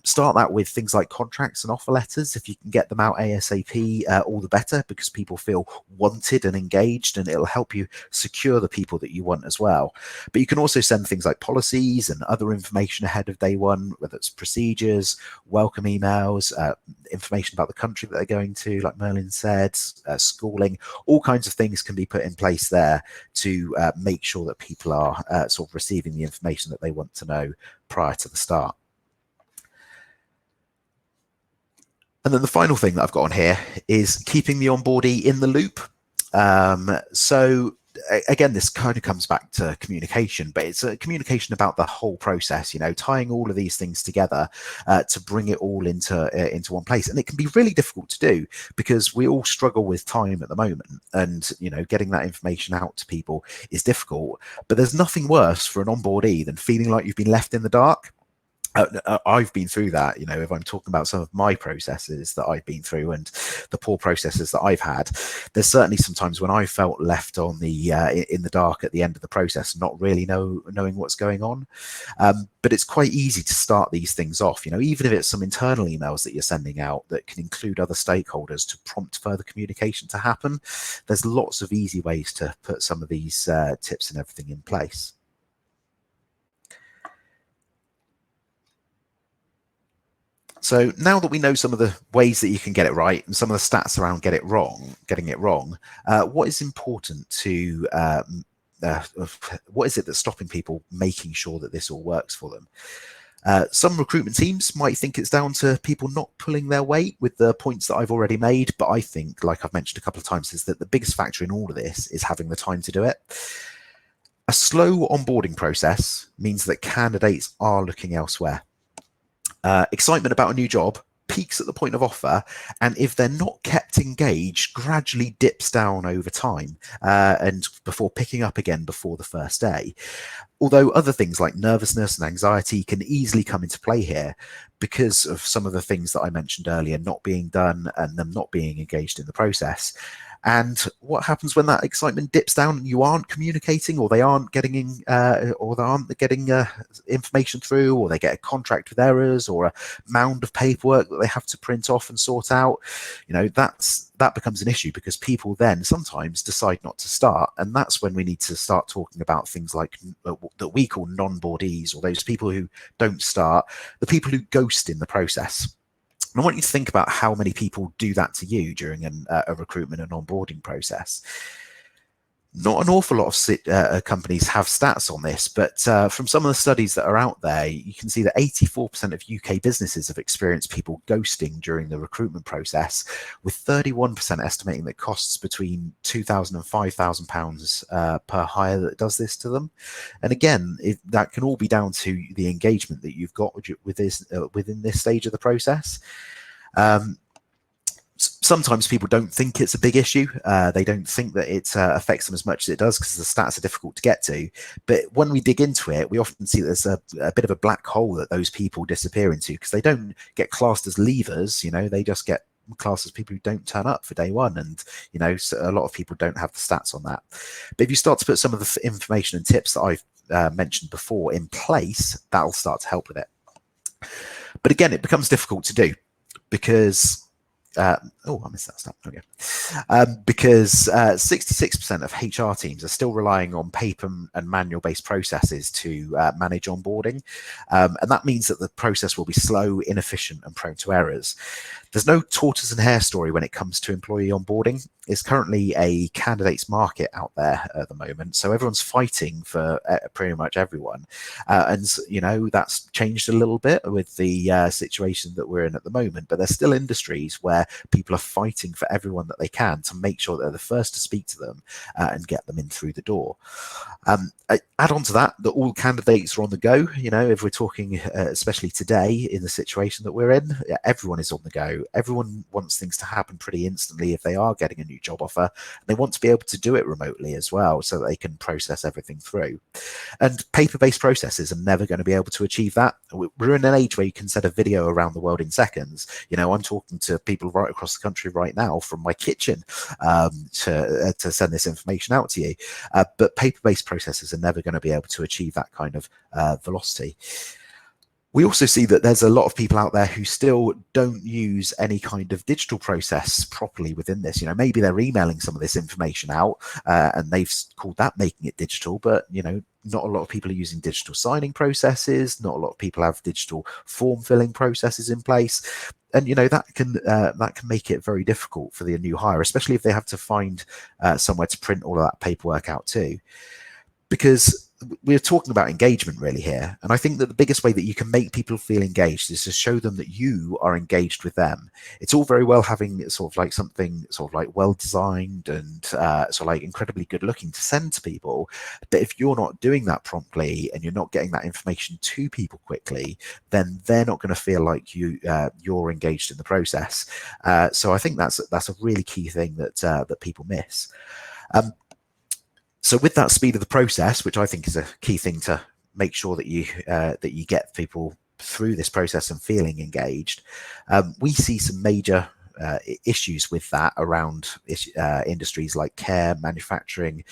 Start that with things like contracts and offer letters. If you can get them out ASAP, all the better, because people feel wanted and engaged, and it'll help you secure the people that you want as well. But you can also send things like policies and other information ahead of day one, whether it's procedures, welcome emails, information about the country that they're going to, like Merlin said, schooling, all kinds of things can be put in place there to make sure that people are sort of receiving the information that they want to know prior to the start. And then the final thing that I've got on here is keeping the onboardee in the loop. So again, this kind of comes back to communication, but it's a communication about the whole process, you know, tying all of these things together to bring it all into one place. And it can be really difficult to do because we all struggle with time at the moment, and, you know, getting that information out to people is difficult. But there's nothing worse for an onboardee than feeling like you've been left in the dark. I've been through that, you know, if I'm talking about some of my processes that I've been through and the poor processes that I've had, there's certainly some times when I felt left on the in the dark at the end of the process, not really knowing what's going on. But it's quite easy to start these things off, you know, even if it's some internal emails that you're sending out that can include other stakeholders to prompt further communication to happen. There's lots of easy ways to put some of these tips and everything in place. So now that we know some of the ways that you can get it right and some of the stats around getting it wrong, what is important to what is it that's stopping people making sure that this all works for them? Some recruitment teams might think it's down to people not pulling their weight with the points that I've already made, but I think, like I've mentioned a couple of times, is that the biggest factor in all of this is having the time to do it. A slow onboarding process means that candidates are looking elsewhere. Excitement about a new job peaks at the point of offer, and if they're not kept engaged, gradually dips down over time and before picking up again before the first day. Although other things like nervousness and anxiety can easily come into play here because of some of the things that I mentioned earlier not being done and them not being engaged in the process. And what happens when that excitement dips down and you aren't communicating, or they aren't getting information through, or they get a contract with errors, or a mound of paperwork that they have to print off and sort out? You know, that becomes an issue because people then sometimes decide not to start, and that's when we need to start talking about things like that we call non-boardees, or those people who don't start, the people who ghost in the process. And I want you to think about how many people do that to you during a recruitment and onboarding process. Not an awful lot of companies have stats on this, but from some of the studies that are out there, you can see that 84% of UK businesses have experienced people ghosting during the recruitment process, with 31% estimating that costs between £2,000 and £5,000 per hire that does this to them. And again, that can all be down to the engagement that you've got with this within this stage of the process. Sometimes people don't think it's a big issue. They don't think that it affects them as much as it does because the stats are difficult to get to. But when we dig into it, we often see there's a bit of a black hole that those people disappear into, because they don't get classed as leavers. You know, they just get classed as people who don't turn up for day one. And, you know, so a lot of people don't have the stats on that. But if you start to put some of the information and tips that I've mentioned before in place, that'll start to help with it. But again, it becomes difficult to do because I missed that step. Okay. Because 66% of HR teams are still relying on paper and manual-based processes to manage onboarding. And that means that the process will be slow, inefficient, and prone to errors. There's no tortoise and hare story when it comes to employee onboarding. It's currently a candidates market out there at the moment, so everyone's fighting for pretty much everyone. And, you know, that's changed a little bit with the situation that we're in at the moment, but there's still industries where people are fighting for everyone that they can to make sure that they're the first to speak to them and get them in through the door. Add on to that all candidates are on the go. You know, if we're talking especially today in the situation that we're in, everyone is on the go. Everyone wants things to happen pretty instantly if they are getting a new job offer, and they want to be able to do it remotely as well so that they can process everything through. And paper-based processes are never going to be able to achieve that. We're in an age where you can send a video around the world in seconds. You know, I'm talking to people right across the country right now from my kitchen to send this information out to you. But paper-based processes are never going to be able to achieve that kind of velocity. We also see that there's a lot of people out there who still don't use any kind of digital process properly within this. You know, maybe they're emailing some of this information out and they've called that making it digital, but, you know, not a lot of people are using digital signing processes. Not a lot of people have digital form filling processes in place. And, you know, that can make it very difficult for the new hire, especially if they have to find somewhere to print all of that paperwork out too. Because we're talking about engagement really here. And I think that the biggest way that you can make people feel engaged is to show them that you are engaged with them. It's all very well having sort of like something sort of like well designed and sort of like incredibly good looking to send to people. But if you're not doing that promptly and you're not getting that information to people quickly, then they're not going to feel like you're engaged in the process. So I think that's a really key thing that people miss. So with that speed of the process, which I think is a key thing to make sure that you get people through this process and feeling engaged, we see some major issues with that around industries like care, manufacturing,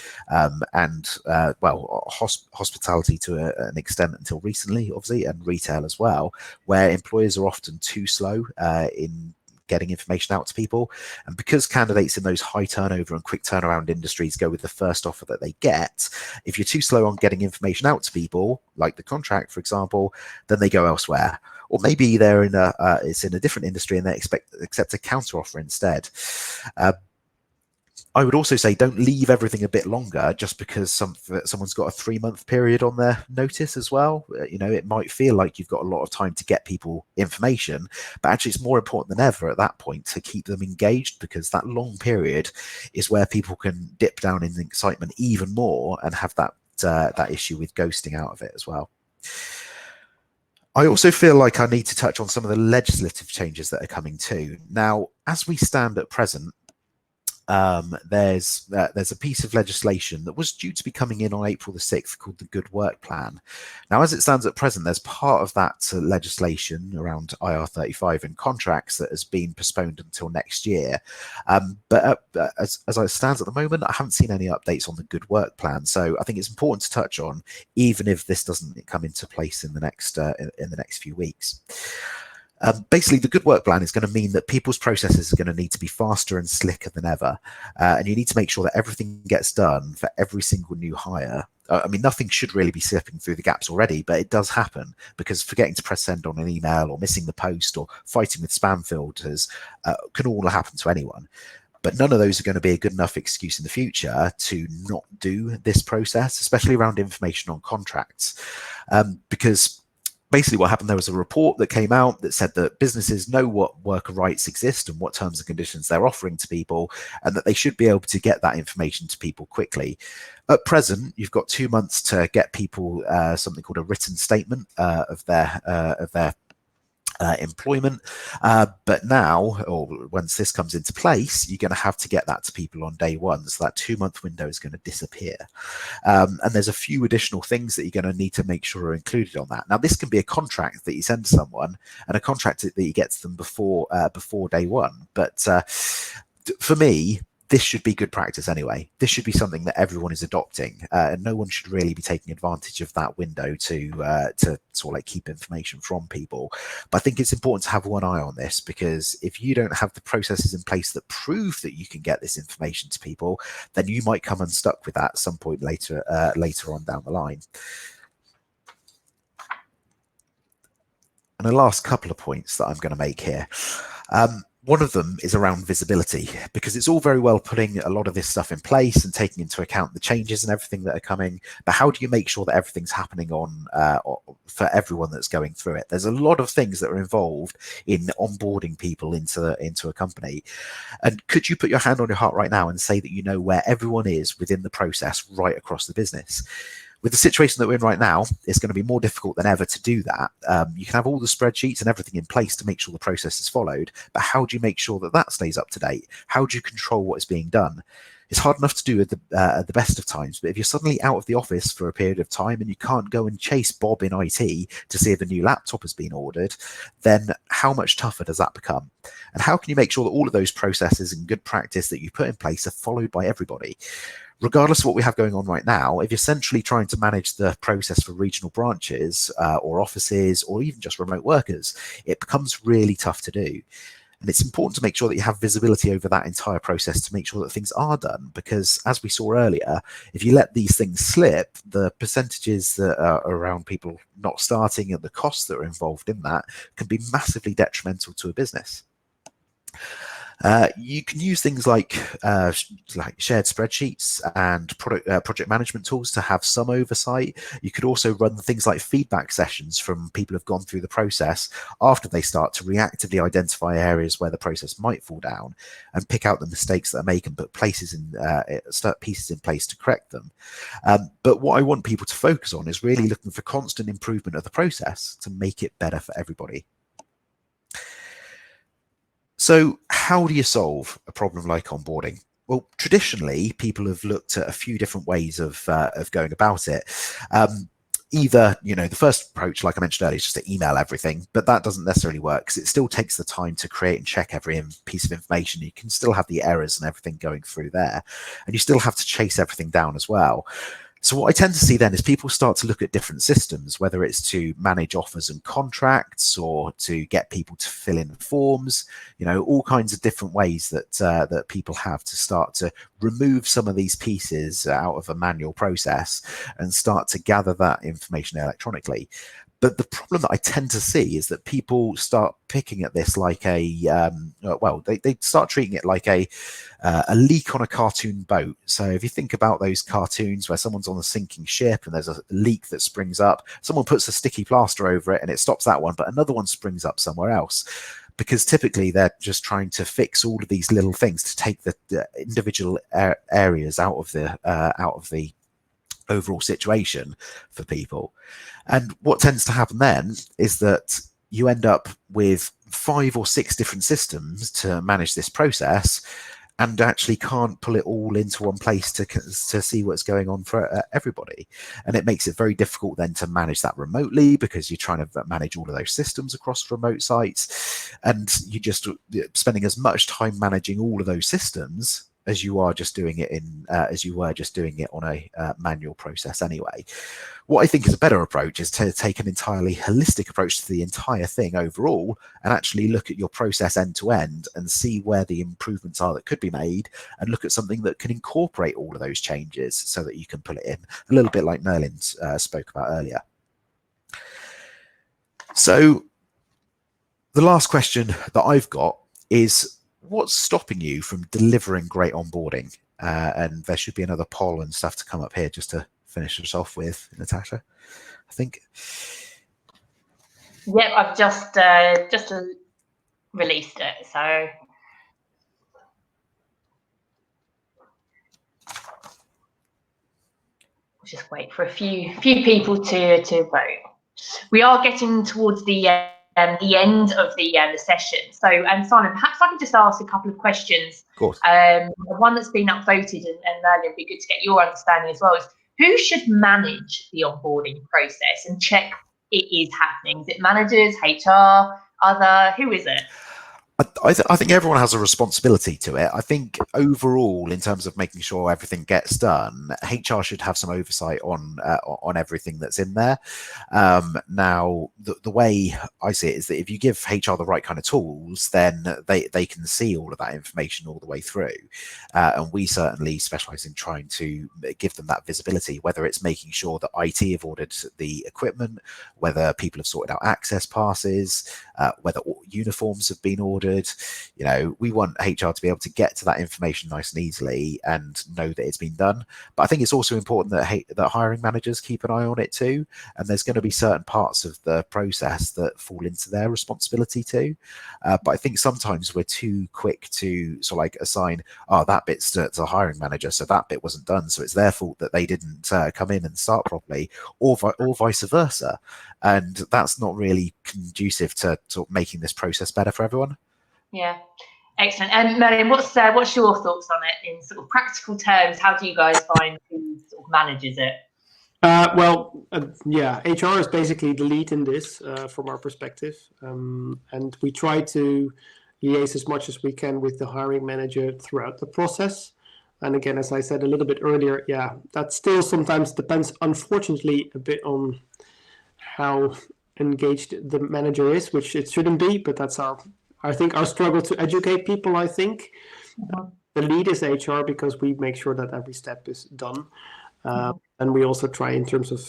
and hospitality to an extent until recently, obviously, and retail as well, where employers are often too slow in getting information out to people. And because candidates in those high turnover and quick turnaround industries go with the first offer that they get, if you're too slow on getting information out to people, like the contract, for example, then they go elsewhere. Or maybe they're in it's in a different industry and they accept a counter offer instead. I would also say don't leave everything a bit longer just because someone's got a 3-month period on their notice as well. You know, it might feel like you've got a lot of time to get people information, but actually it's more important than ever at that point to keep them engaged, because that long period is where people can dip down in excitement even more and have that issue with ghosting out of it as well. I also feel like I need to touch on some of the legislative changes that are coming too. Now, as we stand at present, there's a piece of legislation that was due to be coming in on April the 6th called the Good Work Plan. Now, as it stands at present, there's part of that legislation around IR35 and contracts that has been postponed until next year. But as it stands at the moment, I haven't seen any updates on the Good Work Plan. So I think it's important to touch on, even if this doesn't come into place in the next few weeks. Basically, the Good Work Plan is going to mean that people's processes are going to need to be faster and slicker than ever. And you need to make sure that everything gets done for every single new hire. I mean, nothing should really be slipping through the gaps already, but it does happen, because forgetting to press send on an email or missing the post or fighting with spam filters can all happen to anyone. But none of those are going to be a good enough excuse in the future to not do this process, especially around information on contracts. Because basically what happened, there was a report that came out that said that businesses know what worker rights exist and what terms and conditions they're offering to people, and that they should be able to get that information to people quickly. At present, you've got 2 months to get people something called a written statement of their employment, but now, or once this comes into place, you're going to have to get that to people on day one. So that 2-month window is going to disappear. And there's a few additional things that you're going to need to make sure are included on that. Now, this can be a contract that you send to someone and a contract that you get to them before day one. But for me, this should be good practice anyway. This should be something that everyone is adopting, and no one should really be taking advantage of that window to sort of like keep information from people. But I think it's important to have one eye on this, because if you don't have the processes in place that prove that you can get this information to people, then you might come unstuck with that at some point later on down the line. And the last couple of points that I'm going to make here. One of them is around visibility, because it's all very well putting a lot of this stuff in place and taking into account the changes and everything that are coming, but how do you make sure that everything's happening for everyone that's going through it? There's a lot of things that are involved in onboarding people into a company. And could you put your hand on your heart right now and say that you know where everyone is within the process right across the business? With the situation that we're in right now, it's going to be more difficult than ever to do that. You can have all the spreadsheets and everything in place to make sure the process is followed, but how do you make sure that that stays up to date? How do you control what is being done? It's hard enough to do at the best of times, but if you're suddenly out of the office for a period of time and you can't go and chase Bob in IT to see if a new laptop has been ordered, then how much tougher does that become? And how can you make sure that all of those processes and good practice that you put in place are followed by everybody? Regardless of what we have going on right now, if you're centrally trying to manage the process for regional branches or offices or even just remote workers, it becomes really tough to do. And it's important to make sure that you have visibility over that entire process to make sure that things are done, because as we saw earlier, if you let these things slip, the percentages that are around people not starting and the costs that are involved in that can be massively detrimental to a business. You can use things like shared spreadsheets and project management tools to have some oversight. You could also run things like feedback sessions from people who've gone through the process after they start to reactively identify areas where the process might fall down and pick out the mistakes that are made and put pieces in place to correct them. But what I want people to focus on is really looking for constant improvement of the process to make it better for everybody. So how do you solve a problem like onboarding? Well, traditionally, people have looked at a few different ways of going about it. Either, the first approach, like I mentioned earlier, is just to email everything, but that doesn't necessarily work because it still takes the time to create and check every piece of information. You can still have the errors and everything going through there, and you still have to chase everything down as well. So what I tend to see then is people start to look at different systems, whether it's to manage offers and contracts or to get people to fill in forms, all kinds of different ways that people have to start to remove some of these pieces out of a manual process and start to gather that information electronically. But the problem that I tend to see is that people start picking at this like they start treating it like a leak on a cartoon boat. So if you think about those cartoons where someone's on a sinking ship and there's a leak that springs up, someone puts a sticky plaster over it and it stops that one, but another one springs up somewhere else. Because typically they're just trying to fix all of these little things to take the individual areas out of the overall situation for people. And what tends to happen then is that you end up with 5 or 6 different systems to manage this process and actually can't pull it all into one place to see what's going on for everybody. And it makes it very difficult then to manage that remotely because you're trying to manage all of those systems across remote sites, and you're just spending as much time managing all of those systems as you are just doing it on a manual process anyway. What I think is a better approach is to take an entirely holistic approach to the entire thing overall and actually look at your process end to end and see where the improvements are that could be made, and look at something that can incorporate all of those changes so that you can pull it in, a little bit like Merlin spoke about earlier. So the last question that I've got is, what's stopping you from delivering great onboarding? And there should be another poll and stuff to come up here just to finish us off with, Natasha, I think. Yep, I've just released it, so we'll just wait for a few people to vote. We are getting towards the end of the session. So, Simon, perhaps I can just ask a couple of questions. Of course. One that's been upvoted, and it'd be good to get your understanding as well, is who should manage the onboarding process and check it is happening? Is it managers, HR, other? Who is it? I think everyone has a responsibility to it. I think overall, in terms of making sure everything gets done, HR should have some oversight on everything that's in there. Now, the way I see it is that if you give HR the right kind of tools, then they can see all of that information all the way through. And we certainly specialize in trying to give them that visibility, whether it's making sure that IT have ordered the equipment, whether people have sorted out access passes, whether uniforms have been ordered. We want HR to be able to get to that information nice and easily and know that it's been done. But I think it's also important that hiring managers keep an eye on it too. And there's going to be certain parts of the process that fall into their responsibility too. But I think sometimes we're too quick to sort of like assign, that bit's to the hiring manager, so that bit wasn't done, so it's their fault that they didn't come in and start properly, or vice versa. And that's not really conducive to making this process better for everyone. Yeah. Excellent. And Merlin, what's your thoughts on it in sort of practical terms? How do you guys find who sort of manages it? Yeah, HR is basically the lead in this from our perspective, and we try to liaise as much as we can with the hiring manager throughout the process. And again, as I said a little bit earlier, yeah, that still sometimes depends, unfortunately, a bit on how engaged the manager is, which it shouldn't be, but that's I think our struggle to educate people. I think the lead is HR because we make sure that every step is done. And we also try in terms of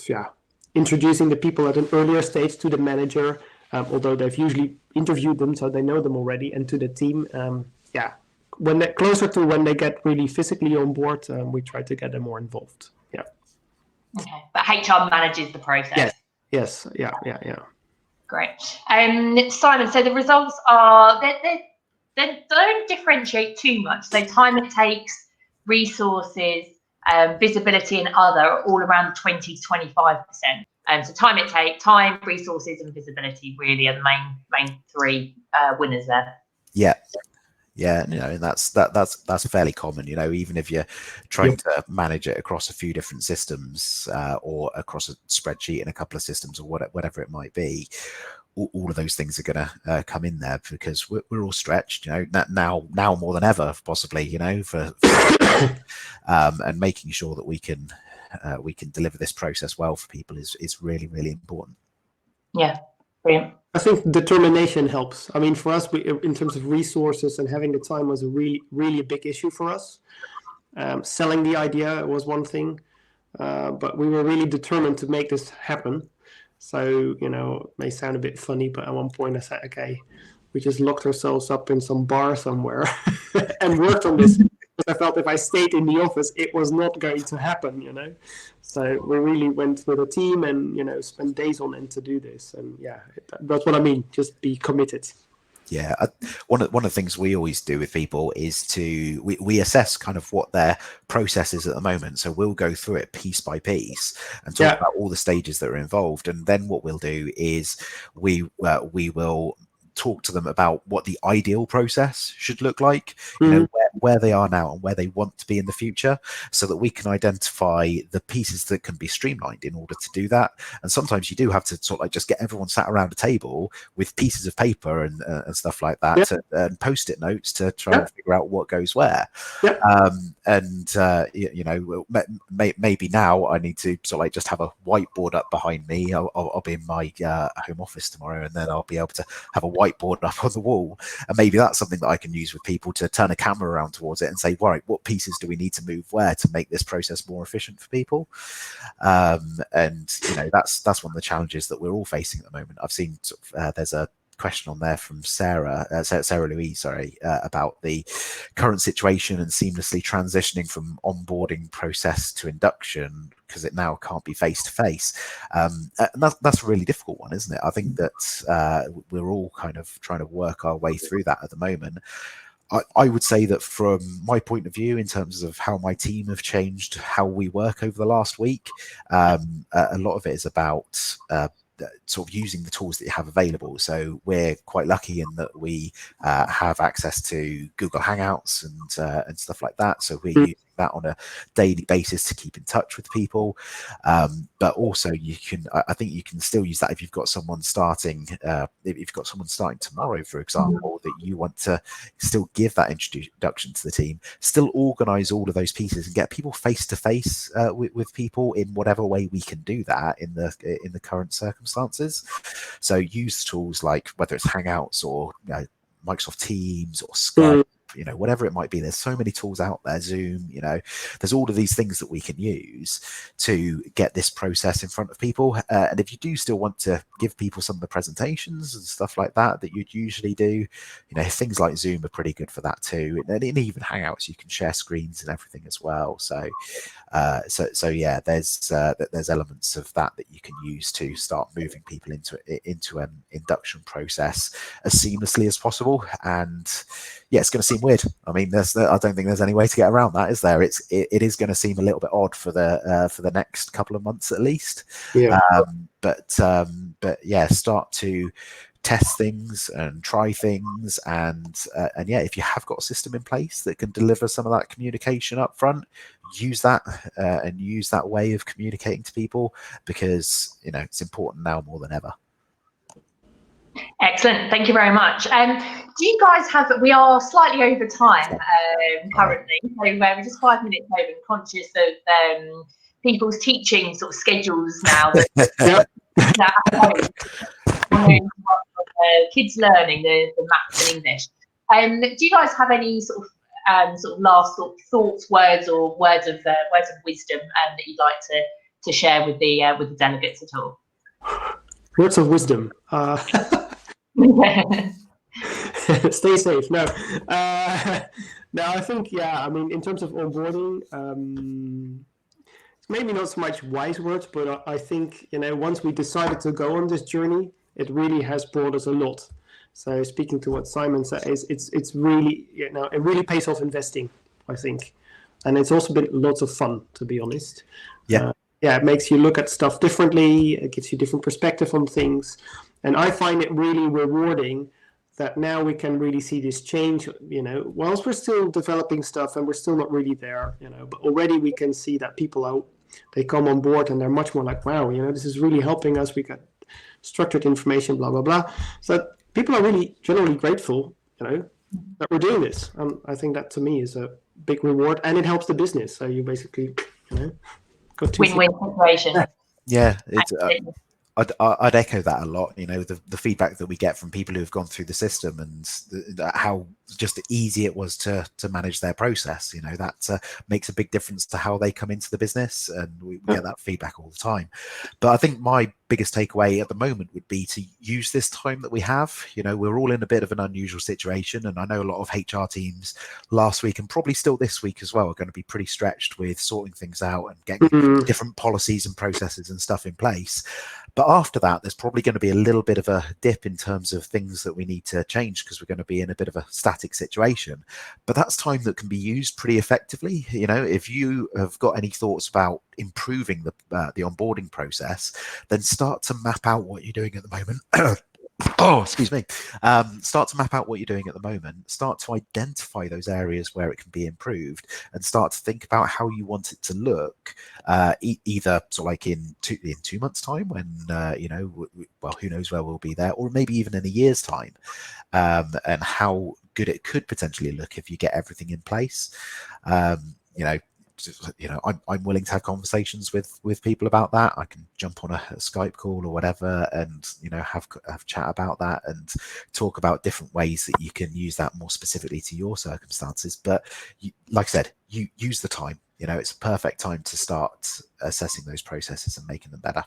introducing the people at an earlier stage to the manager, although they've usually interviewed them, so they know them already, and to the team. When they're closer to when they get really physically on board, we try to get them more involved. Yeah. Okay, but HR manages the process. Yes. Yeah. Great. Simon, so the results are they don't differentiate too much. So time it takes, resources, visibility, and other are all around 20 to 25%. So time, resources, and visibility really are the main three winners there. Yeah, that's fairly common. Even if you're trying to manage it across a few different systems or across a spreadsheet and a couple of systems or whatever it might be, all of those things are going to come in there because we're all stretched. Now more than ever, possibly. For and making sure that we can deliver this process well for people is really, really important. Yeah, brilliant. I think determination helps. I mean, for us, in terms of resources and having the time was a really, really a big issue for us. Selling the idea was one thing, but we were really determined to make this happen. So, it may sound a bit funny, but at one point I said, okay, we just locked ourselves up in some bar somewhere and worked on this. I felt if I stayed in the office, it was not going to happen, So we really went with a team and, spent days on end to do this. And that's what I mean. Just be committed. Yeah, one of the things we always do with people is we assess kind of what their process is at the moment. So we'll go through it piece by piece and talk about all the stages that are involved. And then what we'll do is we will talk to them about what the ideal process should look like, where they are now and where they want to be in the future, so that we can identify the pieces that can be streamlined in order to do that. And sometimes you do have to sort of like just get everyone sat around a table with pieces of paper and stuff like that and post-it notes to try and figure out what goes where. Maybe now I need to sort of like just have a whiteboard up behind me. I'll be in my home office tomorrow, and then I'll be able to have a whiteboard up on the wall, and maybe that's something that I can use with people to turn a camera around towards it and say, right, what pieces do we need to move where to make this process more efficient for people? And that's one of the challenges that we're all facing at the moment. I've seen there's a question on there from Sarah Louise, about the current situation and seamlessly transitioning from onboarding process to induction because it now can't be face to face. That's a really difficult one, isn't it? I think that we're all kind of trying to work our way through that at the moment. I would say that from my point of view, in terms of how my team have changed how we work over the last week, a lot of it is about sort of using the tools that you have available. So we're quite lucky in that we have access to Google Hangouts and stuff like that. So we're using that on a daily basis to keep in touch with people. But also I think you can still use that if you've got someone starting, tomorrow, for example, that you want to still give that introduction to the team, still organize all of those pieces and get people face to face with people in whatever way we can do that in the current circumstances. So use tools like whether it's Hangouts or Microsoft Teams or Skype, whatever it might be. There's so many tools out there, Zoom, there's all of these things that we can use to get this process in front of people. And if you do still want to give people some of the presentations and stuff like that you'd usually do, things like Zoom are pretty good for that too. And even Hangouts, you can share screens and everything as well. So there's elements of that you can use to start moving people into an induction process as seamlessly as possible. And it's going to seem weird. I mean, I don't think there's any way to get around that, is there? It is going to seem a little bit odd for the next couple of months at least. But start to test things and try things, and yeah, if you have got a system in place that can deliver some of that communication up front, use that and use that way of communicating to people, because it's important now more than ever. Excellent, thank you very much. Do you guys have, we are slightly over time currently, so we're just 5 minutes over, and conscious of people's teaching sort of schedules now that, kids learning the maths and English. Do you guys have any sort of last thoughts, words of wisdom that you'd like to share with the delegates at all? Words of wisdom. Stay safe. No, I think, I mean, in terms of onboarding, maybe not so much wise words, but I think, once we decided to go on this journey, it really has brought us a lot. So speaking to what Simon said, it's really, it really pays off investing, I think. And it's also been lots of fun, to be honest. Yeah. It makes you look at stuff differently. It gives you different perspective on things. And I find it really rewarding that now we can really see this change, whilst we're still developing stuff and we're still not really there, but already we can see that people out, they come on board and they're much more like, wow, this is really helping us. We got structured information, blah, blah, blah. So people are really generally grateful, that we're doing this. I think that to me is a big reward, and it helps the business. So you basically, got to win-win situation. Yeah, it's. I'd echo that a lot. The feedback that we get from people who have gone through the system, and how just easy it was to manage their process. That makes a big difference to how they come into the business, and we get that feedback all the time. But I think my biggest takeaway at the moment would be to use this time that we have. We're all in a bit of an unusual situation, and I know a lot of HR teams last week and probably still this week as well are going to be pretty stretched with sorting things out and getting different policies and processes and stuff in place. But after that, there's probably going to be a little bit of a dip in terms of things that we need to change, because we're going to be in a bit of a static situation. But that's time that can be used pretty effectively. If you have got any thoughts about improving the onboarding process, then start to map out what you're doing at the moment. Excuse me. Start to map out what you're doing at the moment. Start to identify those areas where it can be improved, and start to think about how you want it to look. Either sort of like in 2 months' time, when well, who knows where we'll be there, or maybe even in a year's time, and how good it could potentially look if you get everything in place. I'm willing to have conversations with people about that. I can jump on a Skype call or whatever, and have chat about that and talk about different ways that you can use that more specifically to your circumstances. But like I said, you use the time. It's a perfect time to start assessing those processes and making them better.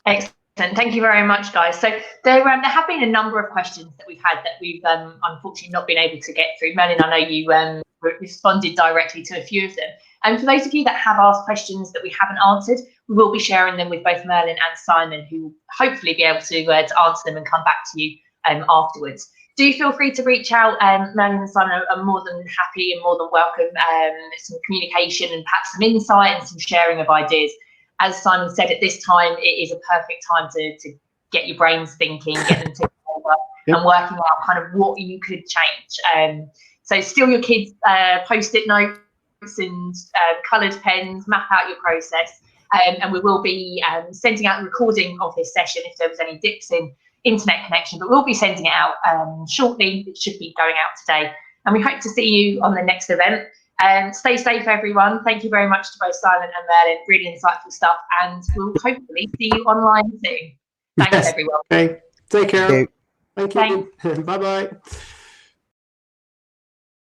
Excellent. Thank you very much, guys. So there have been a number of questions that we've had that we've unfortunately not been able to get through. Merlin, I know you responded directly to a few of them. And for those of you that have asked questions that we haven't answered, we will be sharing them with both Merlin and Simon, who will hopefully be able to answer them and come back to you afterwards. Do feel free to reach out. Merlin and Simon are more than happy and more than welcome some communication and perhaps some insight and some sharing of ideas. As Simon said, at this time, it is a perfect time to get your brains thinking, get them together, and working out kind of what you could change. So steal your kids' Post-it notes and coloured pens, map out your process, and we will be sending out a recording of this session if there was any dips in internet connection, but we'll be sending it out shortly. It should be going out today, and we hope to see you on the next event. Stay safe, everyone. Thank you very much to both Simon and Merlin. Really insightful stuff, and we'll hopefully see you online soon. Thanks, everyone. Okay. Take care. Thank you. Bye-bye.